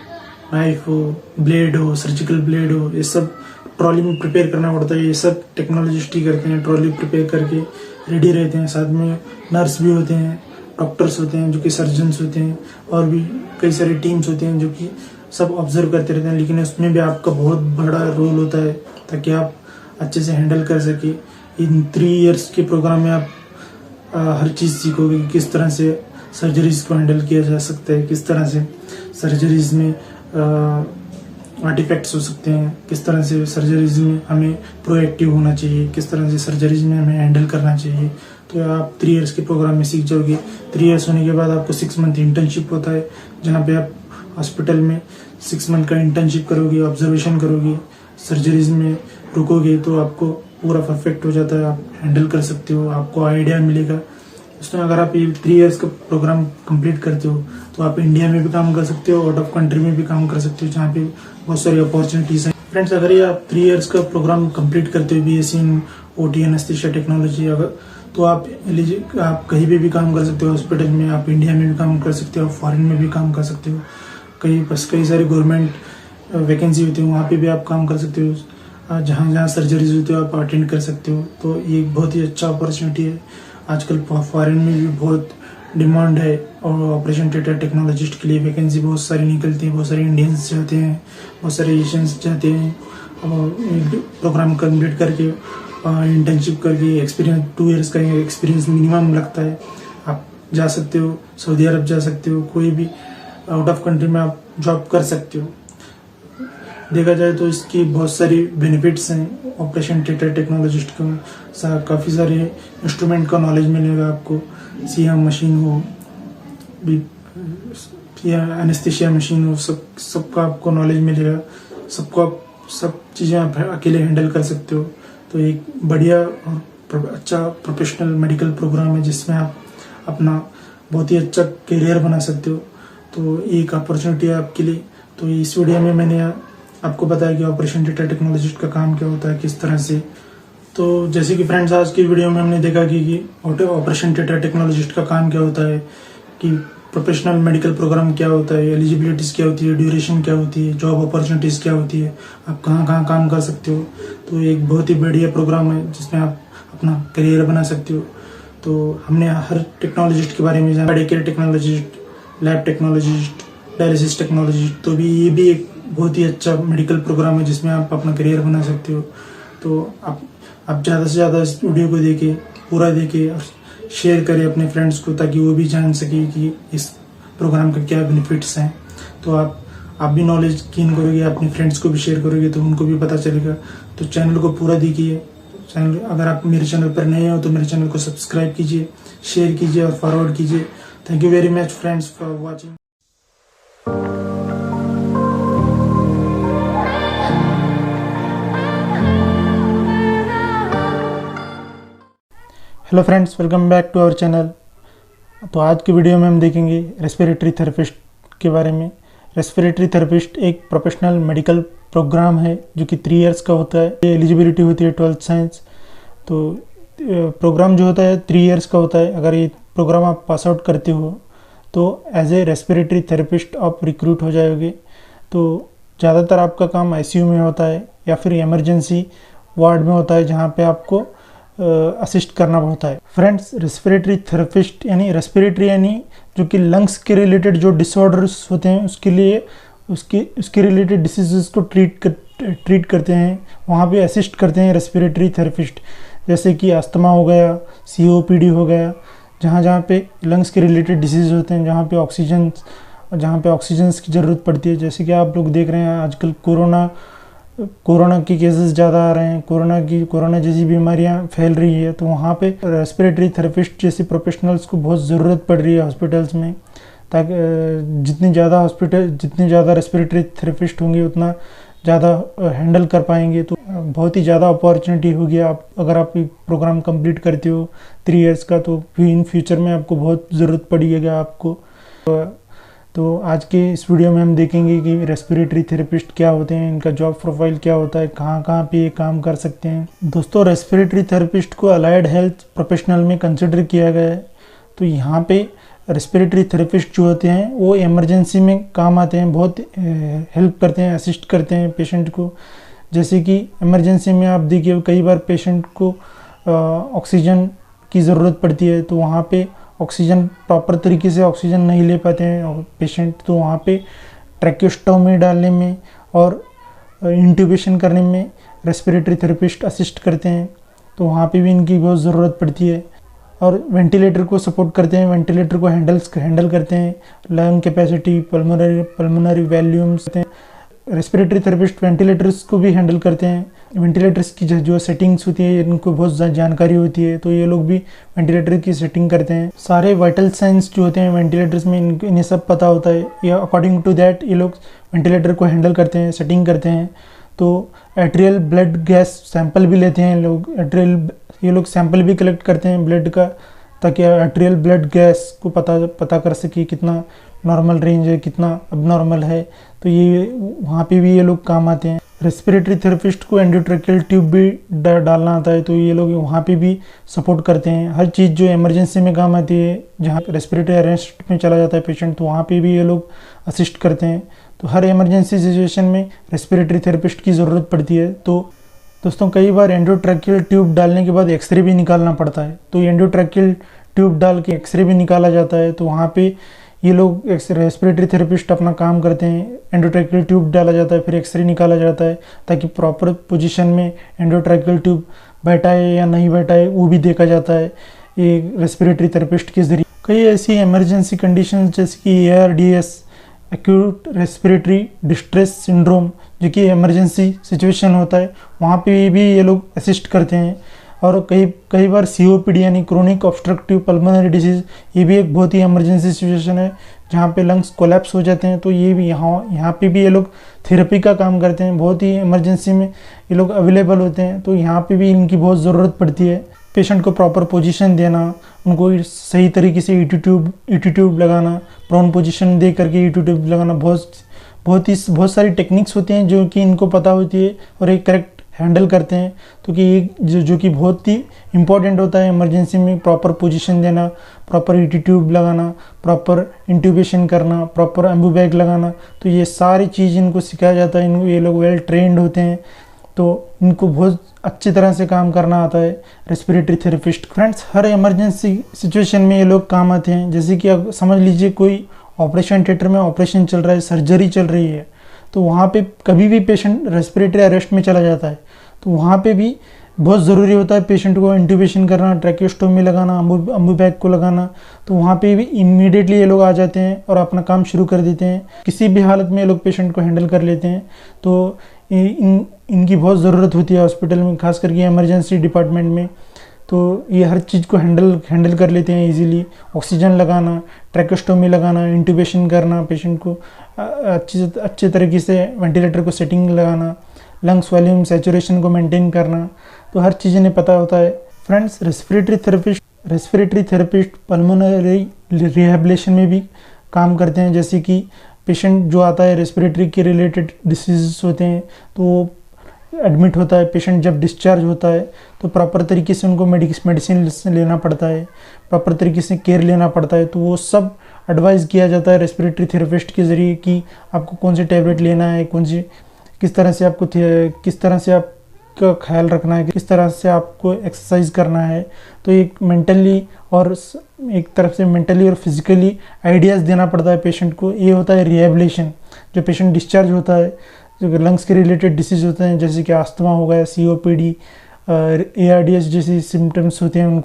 Speaker 1: नाइफ हो, ब्लेड हो, सर्जिकल ब्लेड हो, ये सब ट्रॉली में प्रिपेयर करना पड़ता है। ये सब टेक्नोलॉजिस्ट ही करते हैं, ट्रॉली प्रिपेयर करके रेडी रहते हैं। साथ में नर्स भी होते हैं, डॉक्टर्स होते हैं जो कि सर्जन्स होते हैं, और भी कई सारे टीम्स होते हैं जो कि सब ऑब्जर्व करते रहते हैं। लेकिन उसमें भी आपका बहुत बड़ा रोल होता है, ताकि आप अच्छे से हैंडल कर सके। इन 3 इयर्स के प्रोग्राम में आप हर चीज़ सीखोगे कि किस तरह से सर्जरीज को हैंडल किया जा सकता है, किस तरह से सर्जरीज में आर्टिफैक्ट्स हो सकते हैं, किस तरह से सर्जरीज में हमें प्रोएक्टिव होना चाहिए, किस तरह से सर्जरीज में हमें हैंडल करना चाहिए। तो आप 3 इयर्स के प्रोग्राम में सीख जाओगे। 3 इयर्स होने के बाद आपको 6 मंथ इंटर्नशिप होता है, जहाँ पे आप हॉस्पिटल में 6 मंथ का इंटर्नशिप करोगे, ऑब्जर्वेशन करोगे, सर्जरीज में रुकोगे, तो आपको पूरा परफेक्ट हो जाता है, आप हैंडल कर सकते हो, आपको आइडिया मिलेगा। उसमें अगर आप ये 3 इयर्स का प्रोग्राम कंप्लीट करते हो तो आप इंडिया में भी काम कर सकते हो, आउट ऑफ कंट्री में भी काम कर सकते हो, जहाँ पे बहुत सारी अपॉर्चुनिटीज हैं। फ्रेंड्स, अगर ये आप 3 इयर्स का प्रोग्राम कंप्लीट करते हो BSc in OT anaesthesia technology, अगर तो आप कहीं भी काम कर सकते हो हॉस्पिटल में, आप इंडिया में भी काम कर सकते हो, फॉरेन में भी काम कर सकते हो। कई सारी गवर्नमेंट वैकेंसी होती है, वहाँ पे भी आप काम कर सकते हो। जहाँ जहाँ सर्जरीज होती है आप अटेंड कर सकते हो। तो ये बहुत ही अच्छा अपॉर्चुनिटी है। आजकल फॉरेन में भी बहुत डिमांड है, और ऑपरेशन थिएटर टेक्नोलॉजिस्ट के लिए वैकेंसी बहुत सारी निकलती है। बहुत सारे इंडियंस जाते हैं, बहुत सारे एशियंस जाते हैं, प्रोग्राम कंप्लीट करके इंटर्नशिप करके एक्सपीरियंस 2 इयर्स का एक्सपीरियंस मिनिमम लगता है। आप जा सकते हो, सऊदी अरब जा सकते हो, कोई भी आउट ऑफ कंट्री में आप जॉब कर सकते हो। देखा जाए तो इसकी बहुत सारी बेनिफिट्स हैं। ऑपरेशन थिएटर टेक्नोलॉजिस्ट को काफ़ी सारे इंस्ट्रूमेंट का नॉलेज मिलेगा आपको। सीएम मशीन हो या एनेस्थीसिया मशीन हो, सबका आपको नॉलेज मिलेगा। सब चीज़ें आप अकेले हैंडल कर सकते हो। तो एक बढ़िया और अच्छा प्रोफेशनल मेडिकल प्रोग्राम है, जिसमें आप अपना बहुत ही अच्छा करियर बना सकते हो। तो एक अपॉर्चुनिटी है आपके लिए। तो इस वीडियो में मैंने आपको बताया कि ऑपरेशन थिएटर टेक्नोलॉजिस्ट का काम क्या होता है, किस तरह से। तो जैसे कि फ्रेंड्स, आज की वीडियो में हमने देखा कि ऑपरेशन थिएटर टेक्नोलॉजिस्ट का काम क्या होता है, कि प्रोफेशनल मेडिकल प्रोग्राम क्या होता है, एलिजिबिलिटीज़ क्या होती है, ड्यूरेशन क्या होती है, जॉब अपॉर्चुनिटीज़ क्या होती है, आप कहाँ कहाँ काम कर सकते हो। तो एक बहुत ही बढ़िया प्रोग्राम है, जिसमें आप अपना करियर बना सकते हो। तो हमने हर टेक्नोलॉजिस्ट के बारे में जाना, medical technologist, lab technologist, dialysis technologist. तो ये भी एक बहुत ही अच्छा मेडिकल प्रोग्राम है, जिसमें आप अपना करियर बना सकते हो। तो आप ज़्यादा से ज़्यादा इस वीडियो को देखें, पूरा देखें, और शेयर करें अपने फ्रेंड्स को, ताकि वो भी जान सके कि इस प्रोग्राम का क्या बेनिफिट्स हैं। तो आप भी नॉलेज गेन करोगे, अपने फ्रेंड्स को भी शेयर करोगे, तो उनको भी पता चलेगा। तो चैनल को पूरा देखिए। चैनल, अगर आप मेरे चैनल पर नए हो तो मेरे चैनल को सब्सक्राइब कीजिए, शेयर कीजिए और फॉरवर्ड कीजिए। Thank you very much friends for watching. Hello friends, welcome back to our channel. तो आज की वीडियो में हम देखेंगे रेस्पिरेटरी थेरेपिस्ट के बारे में। रेस्पिरेटरी थेरेपिस्ट एक प्रोफेशनल मेडिकल प्रोग्राम है, जो कि 3 इयर्स का होता है। एलिजिबिलिटी होती है 12th साइंस। तो प्रोग्राम जो होता है 3 इयर्स का होता है। अगर ये प्रोग्राम आप पास आउट करते हो तो एज ए रेस्पिरेटरी थेरेपिस्ट आप रिक्रूट हो जाओगे। तो ज़्यादातर आपका काम आईसीयू में होता है, या फिर इमरजेंसी वार्ड में होता है, जहाँ पे आपको असिस्ट करना होता है। फ्रेंड्स, रेस्पिरेटरी थेरेपिस्ट यानी जो कि लंग्स के रिलेटेड जो डिसऑर्डर्स होते हैं, उसके लिए उसके रिलेटेड डिसीजेस को ट्रीट करते हैं, वहाँ पे असिस्ट करते हैं रेस्पिरेटरी थेरेपिस्ट। जैसे कि अस्थमा हो गया, सीओपीडी हो गया, जहाँ पे लंग्स के रिलेटेड डिसीज होते हैं, जहाँ पे ऑक्सीजन की ज़रूरत पड़ती है। जैसे कि आप लोग देख रहे हैं आजकल कोरोना कोरोना के केसेस ज़्यादा आ रहे हैं, कोरोना जैसी बीमारियां फैल रही है, तो वहाँ पे रेस्पिरेटरी थेरेपिस्ट जैसे प्रोफेशनल्स को बहुत ज़रूरत पड़ रही है हॉस्पिटल्स में, ताकि जितनी ज़्यादा रेस्पिरेटरी थेरेपिस्ट होंगे उतना ज़्यादा हैंडल कर पाएंगे। तो बहुत ही ज़्यादा अपॉर्चुनिटी होगी अगर आप प्रोग्राम कंप्लीट करते हो 3 इयर्स का, तो इन फ्यूचर में आपको बहुत ज़रूरत पड़ेगा आपको। तो आज के इस वीडियो में हम देखेंगे कि रेस्पिरेटरी थेरेपिस्ट क्या होते हैं, इनका जॉब प्रोफाइल क्या होता है, कहाँ पे ये काम कर सकते हैं। दोस्तों, रेस्पिरेटरी थेरेपिस्ट को अलाइड हेल्थ प्रोफेशनल में कंसिडर किया गया है। तो यहाँ पे रेस्पिरेटरी थेरेपिस्ट जो होते हैं वो इमरजेंसी में काम आते हैं, बहुत हेल्प करते हैं, असिस्ट करते हैं पेशेंट को। जैसे कि इमरजेंसी में आप देखिए कई बार पेशेंट को ऑक्सीजन की ज़रूरत पड़ती है, तो वहाँ पे ऑक्सीजन प्रॉपर तरीके से ऑक्सीजन नहीं ले पाते हैं पेशेंट, तो वहाँ पे ट्रैकियोस्टोमी डालने में और इंट्यूबेशन करने में रेस्पिरेटरी थेरेपिस्ट असिस्ट करते हैं। तो वहाँ पे भी इनकी बहुत ज़रूरत पड़ती है। और वेंटिलेटर को सपोर्ट करते हैं, वेंटिलेटर को हैंडल करते हैं, lung capacity, pulmonary volumes. Respiratory therapist ventilators को भी हैंडल करते हैं। वेंटिलेटर्स की जो सेटिंग्स होती है इनको बहुत जानकारी होती है, तो ये लोग भी वेंटिलेटर की सेटिंग करते हैं। सारे वाइटल साइंस जो होते हैं वेंटिलेटर्स में इन्हें सब पता होता है, या अकॉर्डिंग टू दैट ये लोग वेंटिलेटर को हैंडल करते हैं, सेटिंग करते हैं। तो एट्रियल ब्लड गैस सैंपल भी लेते हैं लोग, ये लोग सैंपल भी कलेक्ट करते हैं ब्लड का, ताकि एट्रियल ब्लड गैस को पता कर सके कितना नॉर्मल रेंज है, कितना अबनॉर्मल है। तो ये वहाँ पे भी ये लोग काम आते हैं। रेस्पिरेटरी थेरेपिस्ट को एंडोट्रैकियल ट्यूब भी डालना आता है, तो ये लोग वहाँ पे भी सपोर्ट करते हैं। हर चीज़ जो इमरजेंसी में काम आती है, जहाँ रेस्पिरेटरी अरेस्ट में चला जाता है पेशेंट, तो वहाँ पे भी ये लोग असिस्ट करते हैं। तो हर इमरजेंसी सिचुएशन में रेस्पिरेटरी थेरेपिस्ट की ज़रूरत पड़ती है। तो दोस्तों, कई बार एंडोट्रैकियल ट्यूब डालने के बाद एक्सरे भी निकालना पड़ता है, तो एंडोट्रैकियल ट्यूब डाल के एक्सरे भी निकाला जाता है। तो वहाँ पे ये लोग रेस्पिरेटरी थेरेपिस्ट अपना काम करते हैं। एंडोट्रैकियल ट्यूब डाला जाता है, फिर एक्सरे निकाला जाता है, ताकि प्रॉपर पोजीशन में एंडोट्रैकियल ट्यूब बैठा है या नहीं बैठा है वो भी देखा जाता है ये रेस्पिरेटरी थेरेपिस्ट के जरिए। कई ऐसी इमरजेंसी कंडीशंस जैसे कि ARDS, acute respiratory distress syndrome, जो कि इमरजेंसी सिचुएशन होता है, वहाँ पे भी ये लोग असिस्ट करते हैं। और कई बार COPD यानी क्रोनिक ऑब्स्ट्रक्टिव पल्मोनरी डिजीज़, ये भी एक बहुत ही इमरजेंसी सिचुएशन है जहाँ पे लंग्स कोलैप्स हो जाते हैं। तो ये भी यहाँ पे भी ये लोग थेरेपी का काम करते हैं, बहुत ही इमरजेंसी में ये लोग अवेलेबल होते हैं। तो यहाँ पे भी इनकी बहुत ज़रूरत पड़ती है। पेशेंट को प्रॉपर पोजीशन देना, उनको सही तरीके से ET ट्यूब लगाना, प्रोन पोजीशन दे करके ET ट्यूब लगाना, बहुत सारी टेक्निक्स होती हैं जो कि इनको पता होती है और एक करेक्ट हैंडल करते हैं। तो कि जो कि बहुत ही इम्पोर्टेंट होता है इमरजेंसी में, प्रॉपर पोजीशन देना, प्रॉपर ET ट्यूब लगाना, प्रॉपर इंट्यूबेशन करना, प्रॉपर एम्बू बैग लगाना। तो ये सारी चीज़ इनको सिखाया जाता है। ये लोग वेल ट्रेंड होते हैं, तो इनको बहुत अच्छी तरह से काम करना आता है रेस्पिरेटरी थेरेपिस्ट। फ्रेंड्स, हर इमरजेंसी सिचुएशन में ये लोग काम आते हैं। जैसे कि आप समझ लीजिए कोई ऑपरेशन थिएटर में ऑपरेशन चल रहा है, सर्जरी चल रही है, तो वहाँ पे कभी भी पेशेंट रेस्पिरेटरी अरेस्ट में चला जाता है, तो वहाँ पे भी बहुत ज़रूरी होता है पेशेंट को इंट्यूबेशन करना, ट्रैकियोस्टोमी लगाना, अम्बू बैग को लगाना। तो वहाँ पे भी इमीडिएटली ये लोग आ जाते हैं और अपना काम शुरू कर देते हैं। किसी भी हालत में ये लोग पेशेंट को हैंडल कर लेते हैं। तो इनकी बहुत ज़रूरत होती है हॉस्पिटल में, खास करके इमरजेंसी डिपार्टमेंट में। तो ये हर चीज़ को हैंडल कर लेते हैं इजीली। ऑक्सीजन लगाना, ट्रैकियोस्टोमी लगाना, इंट्यूबेशन करना, पेशेंट को अच्छे तरीके से वेंटिलेटर को सेटिंग लगाना, लंग्स वॉल्यूम सैचुरेशन को मेंटेन करना, तो हर चीज़ इन्हें पता होता है। Friends, respiratory therapist pulmonary rehabilitation में भी काम करते हैं। जैसे कि पेशेंट जो आता है रेस्पिरेटरी के रिलेटेड डिसीज़ होते हैं, तो एडमिट होता है पेशेंट, जब डिस्चार्ज होता है तो प्रॉपर तरीके से उनको मेडिसिन लेना पड़ता है, प्रॉपर तरीके से केयर लेना पड़ता है। तो वो सब एडवाइस किया जाता है रेस्पिरेटरी थेरेपिस्ट के ज़रिए कि आपको कौन सी टैबलेट लेना है, किस तरह से आपका ख्याल रखना है, किस तरह से आपको एक्सरसाइज करना है। तो एक मेंटली और फिजिकली आइडियाज़ देना पड़ता है पेशेंट को। ये होता है रिहेबिलिटेशन। जो पेशेंट डिस्चार्ज होता है, जो लंग्स के रिलेटेड डिसीज़ होते हैं, जैसे कि अस्थमा हो गया, COPD, ARDS जैसी सिम्टम्स होते हैं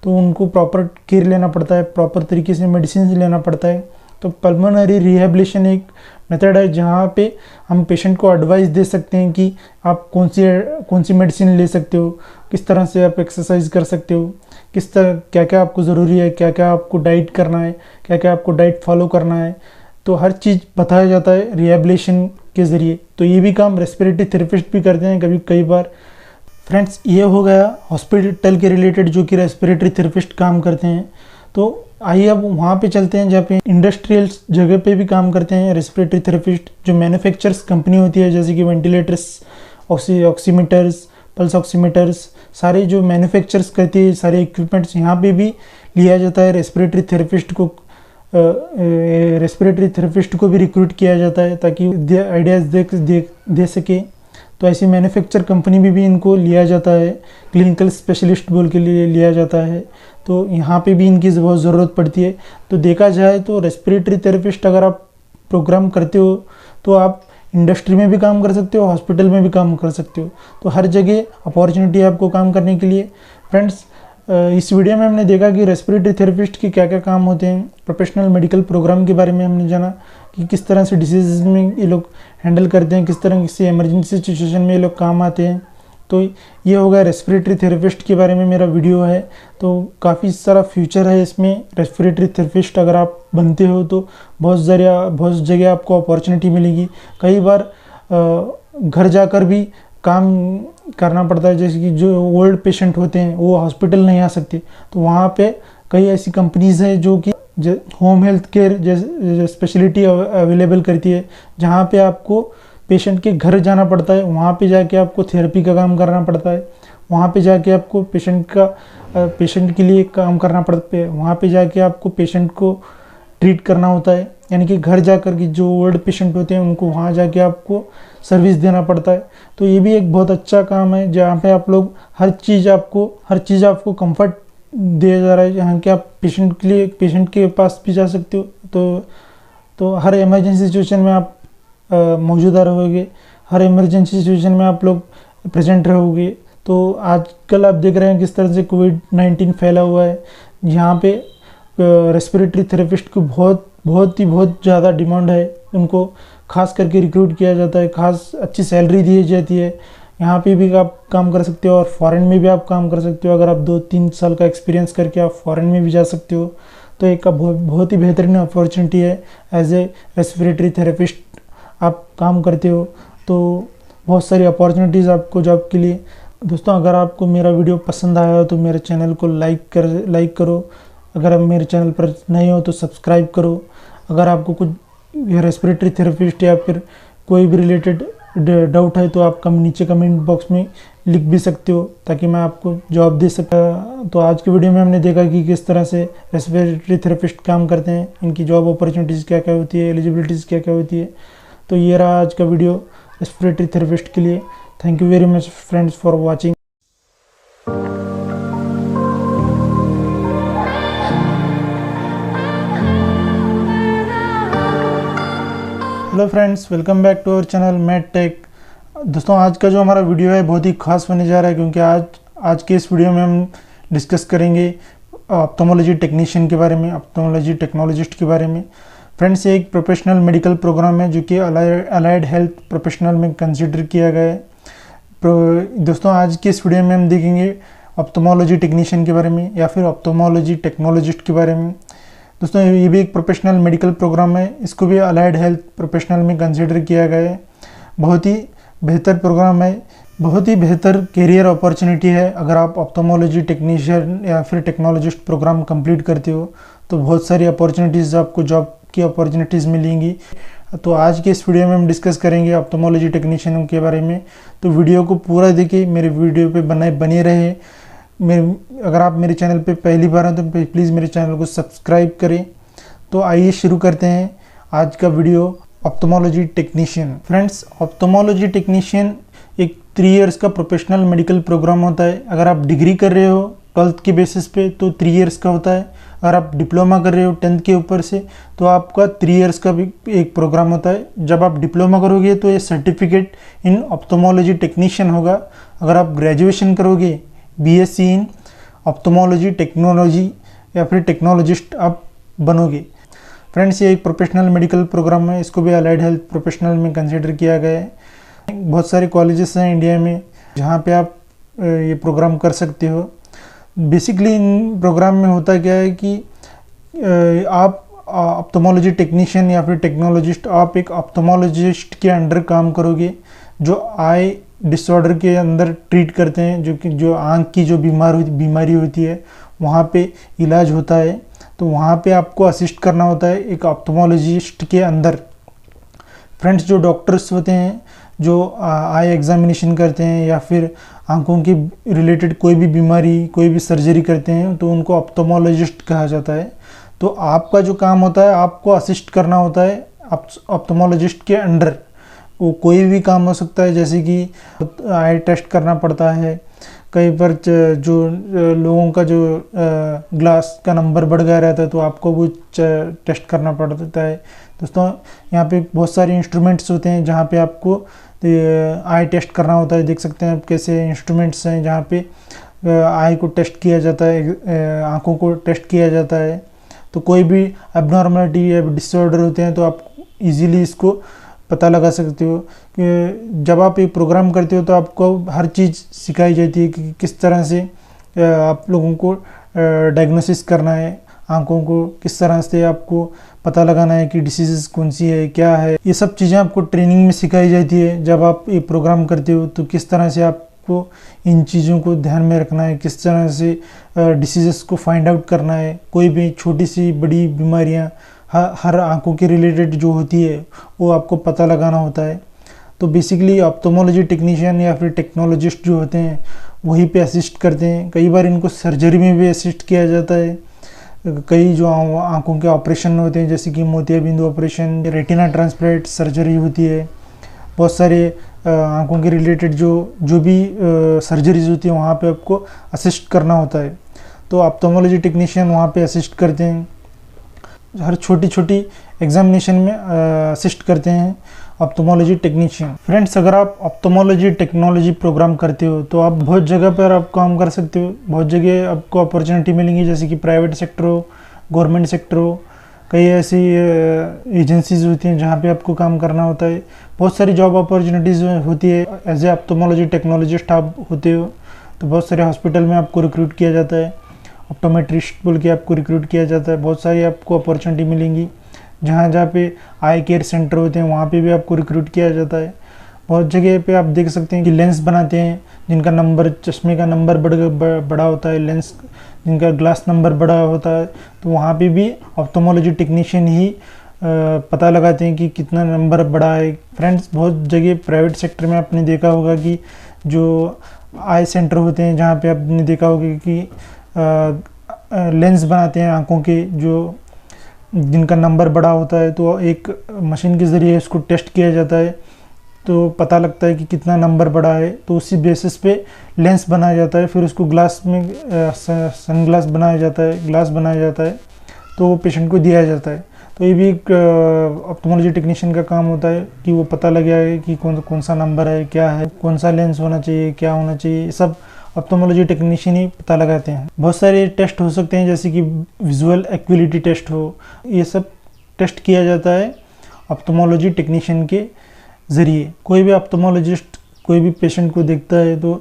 Speaker 1: तो उनको प्रॉपर केयर लेना पड़ता है, प्रॉपर तरीके से मेडिसिन लेना पड़ता है। तो पल्मोनरी रिहेबिलिटेशन एक मेथड है जहाँ पे हम पेशेंट को एडवाइस दे सकते हैं कि आप कौन सी मेडिसिन ले सकते हो, किस तरह से आप एक्सरसाइज कर सकते हो, किस तरह क्या क्या आपको ज़रूरी है, क्या क्या आपको डाइट करना है, क्या क्या आपको डाइट फॉलो करना है। तो हर चीज़ बताया जाता है रिहेबिलिटेशन के ज़रिए। तो ये भी काम रेस्पिरेटरी थेरेपिस्ट भी करते हैं कई बार। फ्रेंड्स, ये हो गया हॉस्पिटल के रिलेटेड जो कि रेस्पिरेटरी थेरेपिस्ट काम करते हैं। तो आइए अब वहाँ पे चलते हैं जहाँ पे इंडस्ट्रियल जगह पे भी काम करते हैं रेस्पिरेटरी थेरेपिस्ट। जो मैन्युफैक्चरर्स कंपनी होती है जैसे कि वेंटिलेटर्स, ऑक्सीमीटर्स, पल्स ऑक्सीमीटर्स, सारे जो मैन्युफैक्चरर्स करती है सारे इक्विपमेंट्स, यहाँ पे भी लिया जाता है रेस्पिरेटरी थेरेपिस्ट को भी रिक्रूट किया जाता है ताकि आइडियाज़ दे सके। तो ऐसी मैन्युफैक्चर कंपनी में भी इनको लिया जाता है, क्लिनिकल स्पेशलिस्ट बोल के लिए लिया जाता है। तो यहाँ पे भी इनकी बहुत ज़रूरत पड़ती है। तो देखा जाए तो रेस्पिरेटरी थेरेपिस्ट अगर आप प्रोग्राम करते हो तो आप इंडस्ट्री में भी काम कर सकते हो, हॉस्पिटल में भी काम कर सकते हो। तो हर जगह अपॉर्चुनिटी है आपको काम करने के लिए। फ्रेंड्स, इस वीडियो में हमने देखा कि रेस्पिरेटरी थेरेपिस्ट के क्या क्या काम होते हैं। प्रोफेशनल मेडिकल प्रोग्राम के बारे में हमने जाना कि किस तरह से डिसीज़ में ये लोग हैंडल करते हैं, किस तरह से इमरजेंसी सिचुएशन में ये लोग काम आते हैं। तो ये हो गया रेस्पिरेटरी थेरेपिस्ट के बारे में मेरा वीडियो है। तो काफ़ी सारा फ्यूचर है इसमें। रेस्पिरेटरी थेरेपिस्ट अगर आप बनते हो तो बहुत जगह आपको अपॉर्चुनिटी मिलेगी। कई बार घर जाकर भी काम करना पड़ता है, जैसे कि जो ओल्ड पेशेंट होते हैं वो हॉस्पिटल नहीं आ सकते, तो वहाँ पे कई ऐसी कंपनीज़ है जो कि होम हेल्थ केयर जैसे स्पेशलिटी अवेलेबल करती है, जहाँ पे आपको पेशेंट के घर जाना पड़ता है, वहाँ पे जाके आपको थेरेपी का काम करना पड़ता है, वहाँ पे जाके आपको पेशेंट के लिए काम करना पड़ता है, वहाँ पे जाके आपको पेशेंट को ट्रीट करना होता है। यानी कि घर जाकर के जो ओल्ड पेशेंट होते हैं उनको वहाँ जाके आपको सर्विस देना पड़ता है। तो ये भी एक बहुत अच्छा काम है जहाँ पे आप लोग हर चीज़ आपको कंफर्ट दिया जा रहा है, जहाँ कि आप पेशेंट के पास भी जा सकते हो। तो हर इमरजेंसी सिचुएशन में आप मौजूदा रहोगे, हर इमरजेंसी सिचुएशन में आप लोग प्रेजेंट रहोगे। तो आजकल आप देख रहे हैं किस तरह से कोविड-19 फैला हुआ है, यहाँ पे रेस्पिरेटरी थेरेपिस्ट को बहुत ज़्यादा डिमांड है। उनको खास करके रिक्रूट किया जाता है, खास अच्छी सैलरी दी जाती है। यहाँ पे भी आप काम कर सकते हो और फॉरेन में भी आप काम कर सकते हो। अगर आप 2-3 साल का एक्सपीरियंस करके आप फॉरेन में भी जा सकते हो। तो एक बहुत ही बेहतरीन अपॉर्चुनिटी है। एज ए रेस्पिरेटरी थेरेपिस्ट आप काम करते हो तो बहुत सारी अपॉर्चुनिटीज़ आपको जॉब के लिए। दोस्तों, अगर आपको मेरा वीडियो पसंद आया हो तो मेरे चैनल को लाइक करो। अगर आप मेरे चैनल पर नए हो तो सब्सक्राइब करो। अगर आपको कुछ रेस्पिरेटरी थेरेपिस्ट या फिर कोई भी रिलेटेड डाउट है तो आप नीचे कमेंट बॉक्स में लिख भी सकते हो ताकि मैं आपको जवाब दे सका। तो आज के वीडियो में हमने देखा कि किस तरह से रेस्पिरेटरी थेरेपिस्ट काम करते हैं, इनकी जॉब अपॉर्चुनिटीज़ क्या क्या होती है, एलिजिबिलिटीज़ क्या क्या होती है। तो ये रहा आज का वीडियो रेस्पिरेटरी थेरेपिस्ट के लिए। Thank you very much friends for watching. Hello friends, welcome back to our channel med tech. दोस्तों, आज का जो हमारा वीडियो है बहुत ही खास होने जा रहा है, क्योंकि आज के इस वीडियो में हम डिस्कस करेंगे ऑप्थेल्मोलॉजी टेक्नीशियन के बारे में, ऑप्थेल्मोलॉजी टेक्नोलॉजिस्ट के बारे में। फ्रेंड्स, ये एक प्रोफेशनल मेडिकल प्रोग्राम है जो कि अलाइड हेल्थ प्रोफेशनल में कंसिडर किया गया है। दोस्तों, आज के इस वीडियो में हम देखेंगे ऑप्थेल्मोलॉजी टेक्नीशियन के बारे में या फिर ऑप्थेल्मोलॉजी टेक्नोलॉजिस्ट के बारे में। दोस्तों, ये भी एक प्रोफेशनल मेडिकल प्रोग्राम है, इसको भी अलाइड हेल्थ प्रोफेशनल में कंसिडर किया गया है। बहुत ही बेहतर प्रोग्राम है, बहुत ही बेहतर करियर अपॉर्चुनिटी है। अगर आप ऑप्थेल्मोलॉजी टेक्नीशियन या फिर टेक्नोलॉजिस्ट प्रोग्राम कंप्लीट करते हो तो बहुत सारी अपॉर्चुनिटीज़, आपको जॉब की अपॉर्चुनिटीज़ मिलेंगी। तो आज के इस वीडियो में हम डिस्कस करेंगे ऑप्थेल्मोलॉजी टेक्नीशियन के बारे में। तो वीडियो को पूरा देखिए, मेरे वीडियो पे बने रहे। अगर आप मेरे चैनल पे पहली बार हैं तो प्लीज़ मेरे चैनल को सब्सक्राइब करें। तो आइए शुरू करते हैं आज का video ophthalmology technician. Friends, ophthalmology technician एक 3 इयर्स का प्रोफेशनल मेडिकल प्रोग्राम होता है। अगर आप डिग्री कर रहे हो 12th के बेसिस पे तो 3 इयर्स का होता है। अगर आप डिप्लोमा कर रहे हो 10th के ऊपर से तो आपका 3 इयर्स का भी एक प्रोग्राम होता है। जब आप डिप्लोमा करोगे तो ये सर्टिफिकेट इन ऑप्थेल्मोलॉजी टेक्नीशियन होगा। अगर आप ग्रेजुएशन करोगे BSc इन ऑप्थेल्मोलॉजी टेक्नोलॉजी या फिर टेक्नोलॉजिस्ट आप बनोगे। फ्रेंड्स, ये एक प्रोफेशनल मेडिकल प्रोग्राम है, इसको भी अलाइड हेल्थ प्रोफेशनल में कंसिडर किया गया है। बहुत सारे कॉलेजेस हैं इंडिया में जहाँ पे आप ये प्रोग्राम कर सकते हो। बेसिकली इन प्रोग्राम में होता क्या है कि आप ऑप्थेमोलॉजी टेक्नीशियन या फिर टेक्नोलॉजिस्ट, आप एक ऑप्थेमोलॉजिस्ट के अंडर काम करोगे जो आई डिसऑर्डर के अंदर ट्रीट करते हैं, जो कि जो आँख की जो बीमारी होती है वहाँ पे इलाज होता है। तो वहाँ पे आपको असिस्ट करना होता है एक ऑप्थेमोलॉजिस्ट के अंदर। फ्रेंड्स, जो डॉक्टर्स होते हैं जो आई एग्जामिनेशन करते हैं या फिर आंखों के रिलेटेड कोई भी बीमारी, कोई भी सर्जरी करते हैं तो उनको ऑप्थेमोलॉजिस्ट कहा जाता है। तो आपका जो काम होता है, आपको असिस्ट करना होता है ऑप्थेमोलॉजिस्ट के अंडर। वो कोई भी काम हो सकता है, जैसे कि आई टेस्ट करना पड़ता है, कई बार जो लोगों का जो ग्लास का नंबर बढ़ गया रहता है तो आपको वो टेस्ट करना पड़ता है। दोस्तों, यहाँ पे बहुत सारे इंस्ट्रूमेंट्स होते हैं जहाँ पे आपको आई टेस्ट करना होता है। देख सकते हैं आप कैसे इंस्ट्रूमेंट्स हैं जहाँ पे आई को टेस्ट किया जाता है, आँखों को टेस्ट किया जाता है। तो कोई भी एबनॉर्मलिटी या डिसऑर्डर होते हैं तो आप इजीली इसको पता लगा सकते हो। कि जब आप ये प्रोग्राम करते हो तो आपको हर चीज़ सिखाई जाती है कि किस तरह से आप लोगों को डायग्नोसिस करना है, आंखों को किस तरह से आपको पता लगाना है कि डिसीज़ कौन सी है, क्या है। ये सब चीज़ें आपको ट्रेनिंग में सिखाई जाती है। जब आप ये प्रोग्राम करते हो तो किस तरह से आपको इन चीज़ों को ध्यान में रखना है, किस तरह से डिसीज़ को फाइंड आउट करना है। कोई भी छोटी सी बड़ी बीमारियाँ हर आंखों के रिलेटेड जो होती है वो आपको पता लगाना होता है। तो बेसिकली ऑप्थेमोलॉजी टेक्नीशियन या फिर टेक्नोलॉजिस्ट जो होते हैं वहीं पे असिस्ट करते हैं। कई बार इनको सर्जरी में भी असिस्ट किया जाता है। कई जो आंखों के ऑपरेशन होते हैं जैसे कि मोतियाबिंदु ऑपरेशन, रेटिना ट्रांसप्लांट सर्जरी होती है, बहुत सारे आंखों के रिलेटेड जो भी सर्जरीज होती है वहाँ पे आपको असिस्ट करना होता है। तो ऑप्थेमोलॉजी टेक्नीशियन वहाँ पे असिस्ट करते हैं, हर छोटी छोटी एग्जामिनेशन में असिस्ट करते हैं ऑप्थेमोलॉजी टेक्नीशियन। फ्रेंड्स, अगर आप ऑप्थेमोलॉजी टेक्नोलॉजी प्रोग्राम करते हो तो आप बहुत जगह पर आप काम कर सकते हो। बहुत जगह आपको अपॉर्चुनिटी मिलेंगी, जैसे कि प्राइवेट सेक्टर हो, गवर्नमेंट सेक्टर हो। कई ऐसी एजेंसीज होती हैं जहाँ पे आपको काम करना होता है। बहुत सारी जॉब अपॉर्चुनिटीज़ होती है। एज ए ऑप्थेमोलॉजी टेक्नोलॉजिस्ट आप होते हो तो बहुत सारे हॉस्पिटल में आपको रिक्रूट किया जाता है, ऑप्टोमेट्रिस्ट बोल के आपको रिक्रूट किया जाता है। बहुत सारी आपको अपॉर्चुनिटी मिलेंगी। जहाँ जहाँ पे आई केयर सेंटर होते हैं वहाँ पे भी आपको रिक्रूट किया जाता है। बहुत जगह पे आप देख सकते हैं कि लेंस बनाते हैं जिनका नंबर, चश्मे का नंबर बड़ा होता है, लेंस जिनका ग्लास नंबर बड़ा होता है, तो वहाँ पे भी ऑप्थेमोलॉजी टेक्नीशियन ही पता लगाते हैं कि कितना नंबर बड़ा है। फ्रेंड्स, बहुत जगह प्राइवेट सेक्टर में आपने देखा होगा कि जो आई सेंटर होते हैं जहाँ पे आपने देखा होगा कि लेंस बनाते हैं आँखों के, जो जिनका नंबर बड़ा होता है, तो एक मशीन के ज़रिए इसको टेस्ट किया जाता है तो पता लगता है कि कितना नंबर बड़ा है। तो उसी बेसिस पे लेंस बनाया जाता है, फिर उसको ग्लास में सनग्लास बनाया जाता है, ग्लास बनाया जाता है, तो वो पेशेंट को दिया जाता है। तो ये भी एक ऑप्थेमोलॉजी टेक्नीशियन का काम होता है कि वो पता लग जाए कि कौन सा नंबर है, क्या है, कौन सा लेंस होना चाहिए, क्या होना चाहिए। ये सब ऑप्थेमोलॉजी टेक्नीशियन ही पता लगाते हैं। बहुत सारे टेस्ट हो सकते हैं जैसे कि विजुअल एक्विलिटी टेस्ट हो, ये सब टेस्ट किया जाता है ऑप्थेमोलॉजी टेक्नीशियन के ज़रिए। कोई भी ऑप्थेमोलॉजिस्ट कोई भी पेशेंट को देखता है तो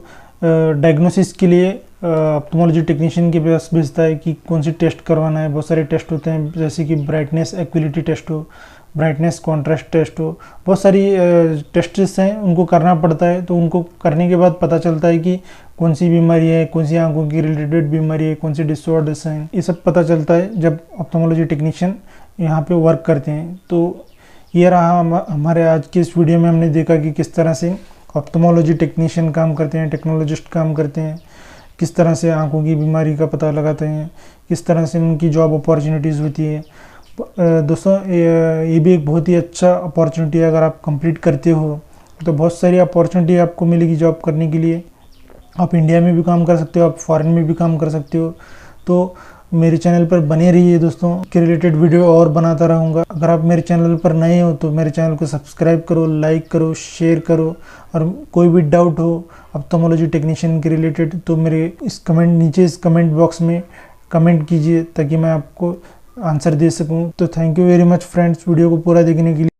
Speaker 1: डायग्नोसिस के लिए ऑप्थेमोलॉजी टेक्नीशियन के पास भेजता है कि कौन सी टेस्ट करवाना है। बहुत सारे टेस्ट होते हैं जैसे कि ब्राइटनेस एक्विलिटी टेस्ट हो, ब्राइटनेस कॉन्ट्रास्ट टेस्ट हो, बहुत सारी टेस्ट्स हैं, उनको करना पड़ता है। तो उनको करने के बाद पता चलता है कि कौन सी बीमारी है, कौन सी आंखों की रिलेटेड बीमारी है, कौन सी डिसऑर्डर्स हैं। ये सब पता चलता है जब ऑप्थेमोलॉजी टेक्नीशियन यहाँ पे वर्क करते हैं। तो ये रहा हमारे आज के इस वीडियो में हमने देखा कि किस तरह से ऑप्थेमोलॉजी टेक्नीशियन काम करते हैं, टेक्नोलॉजिस्ट काम करते हैं, किस तरह से आंखों की बीमारी का पता लगाते हैं, किस तरह से उनकी जॉब अपॉर्चुनिटीज़ होती है। दोस्तों, ये भी एक बहुत ही अच्छा अपॉर्चुनिटी है। अगर आप कंप्लीट करते हो तो बहुत सारी अपॉर्चुनिटी आपको मिलेगी जॉब करने के लिए। आप इंडिया में भी काम कर सकते हो, आप फॉरेन में भी काम कर सकते हो। तो मेरे चैनल पर बने रहिए दोस्तों, के रिलेटेड वीडियो और बनाता रहूँगा। अगर आप मेरे चैनल पर नए हो तो मेरे चैनल को सब्सक्राइब करो, लाइक करो, शेयर करो। और कोई भी डाउट हो ऑप्थेमोलॉजी टेक्नीशियन के रिलेटेड तो मेरे नीचे इस कमेंट बॉक्स में कमेंट कीजिए ताकि मैं आपको आंसर दे सकूं। तो thank you very much friends video को पूरा देखने के लिए।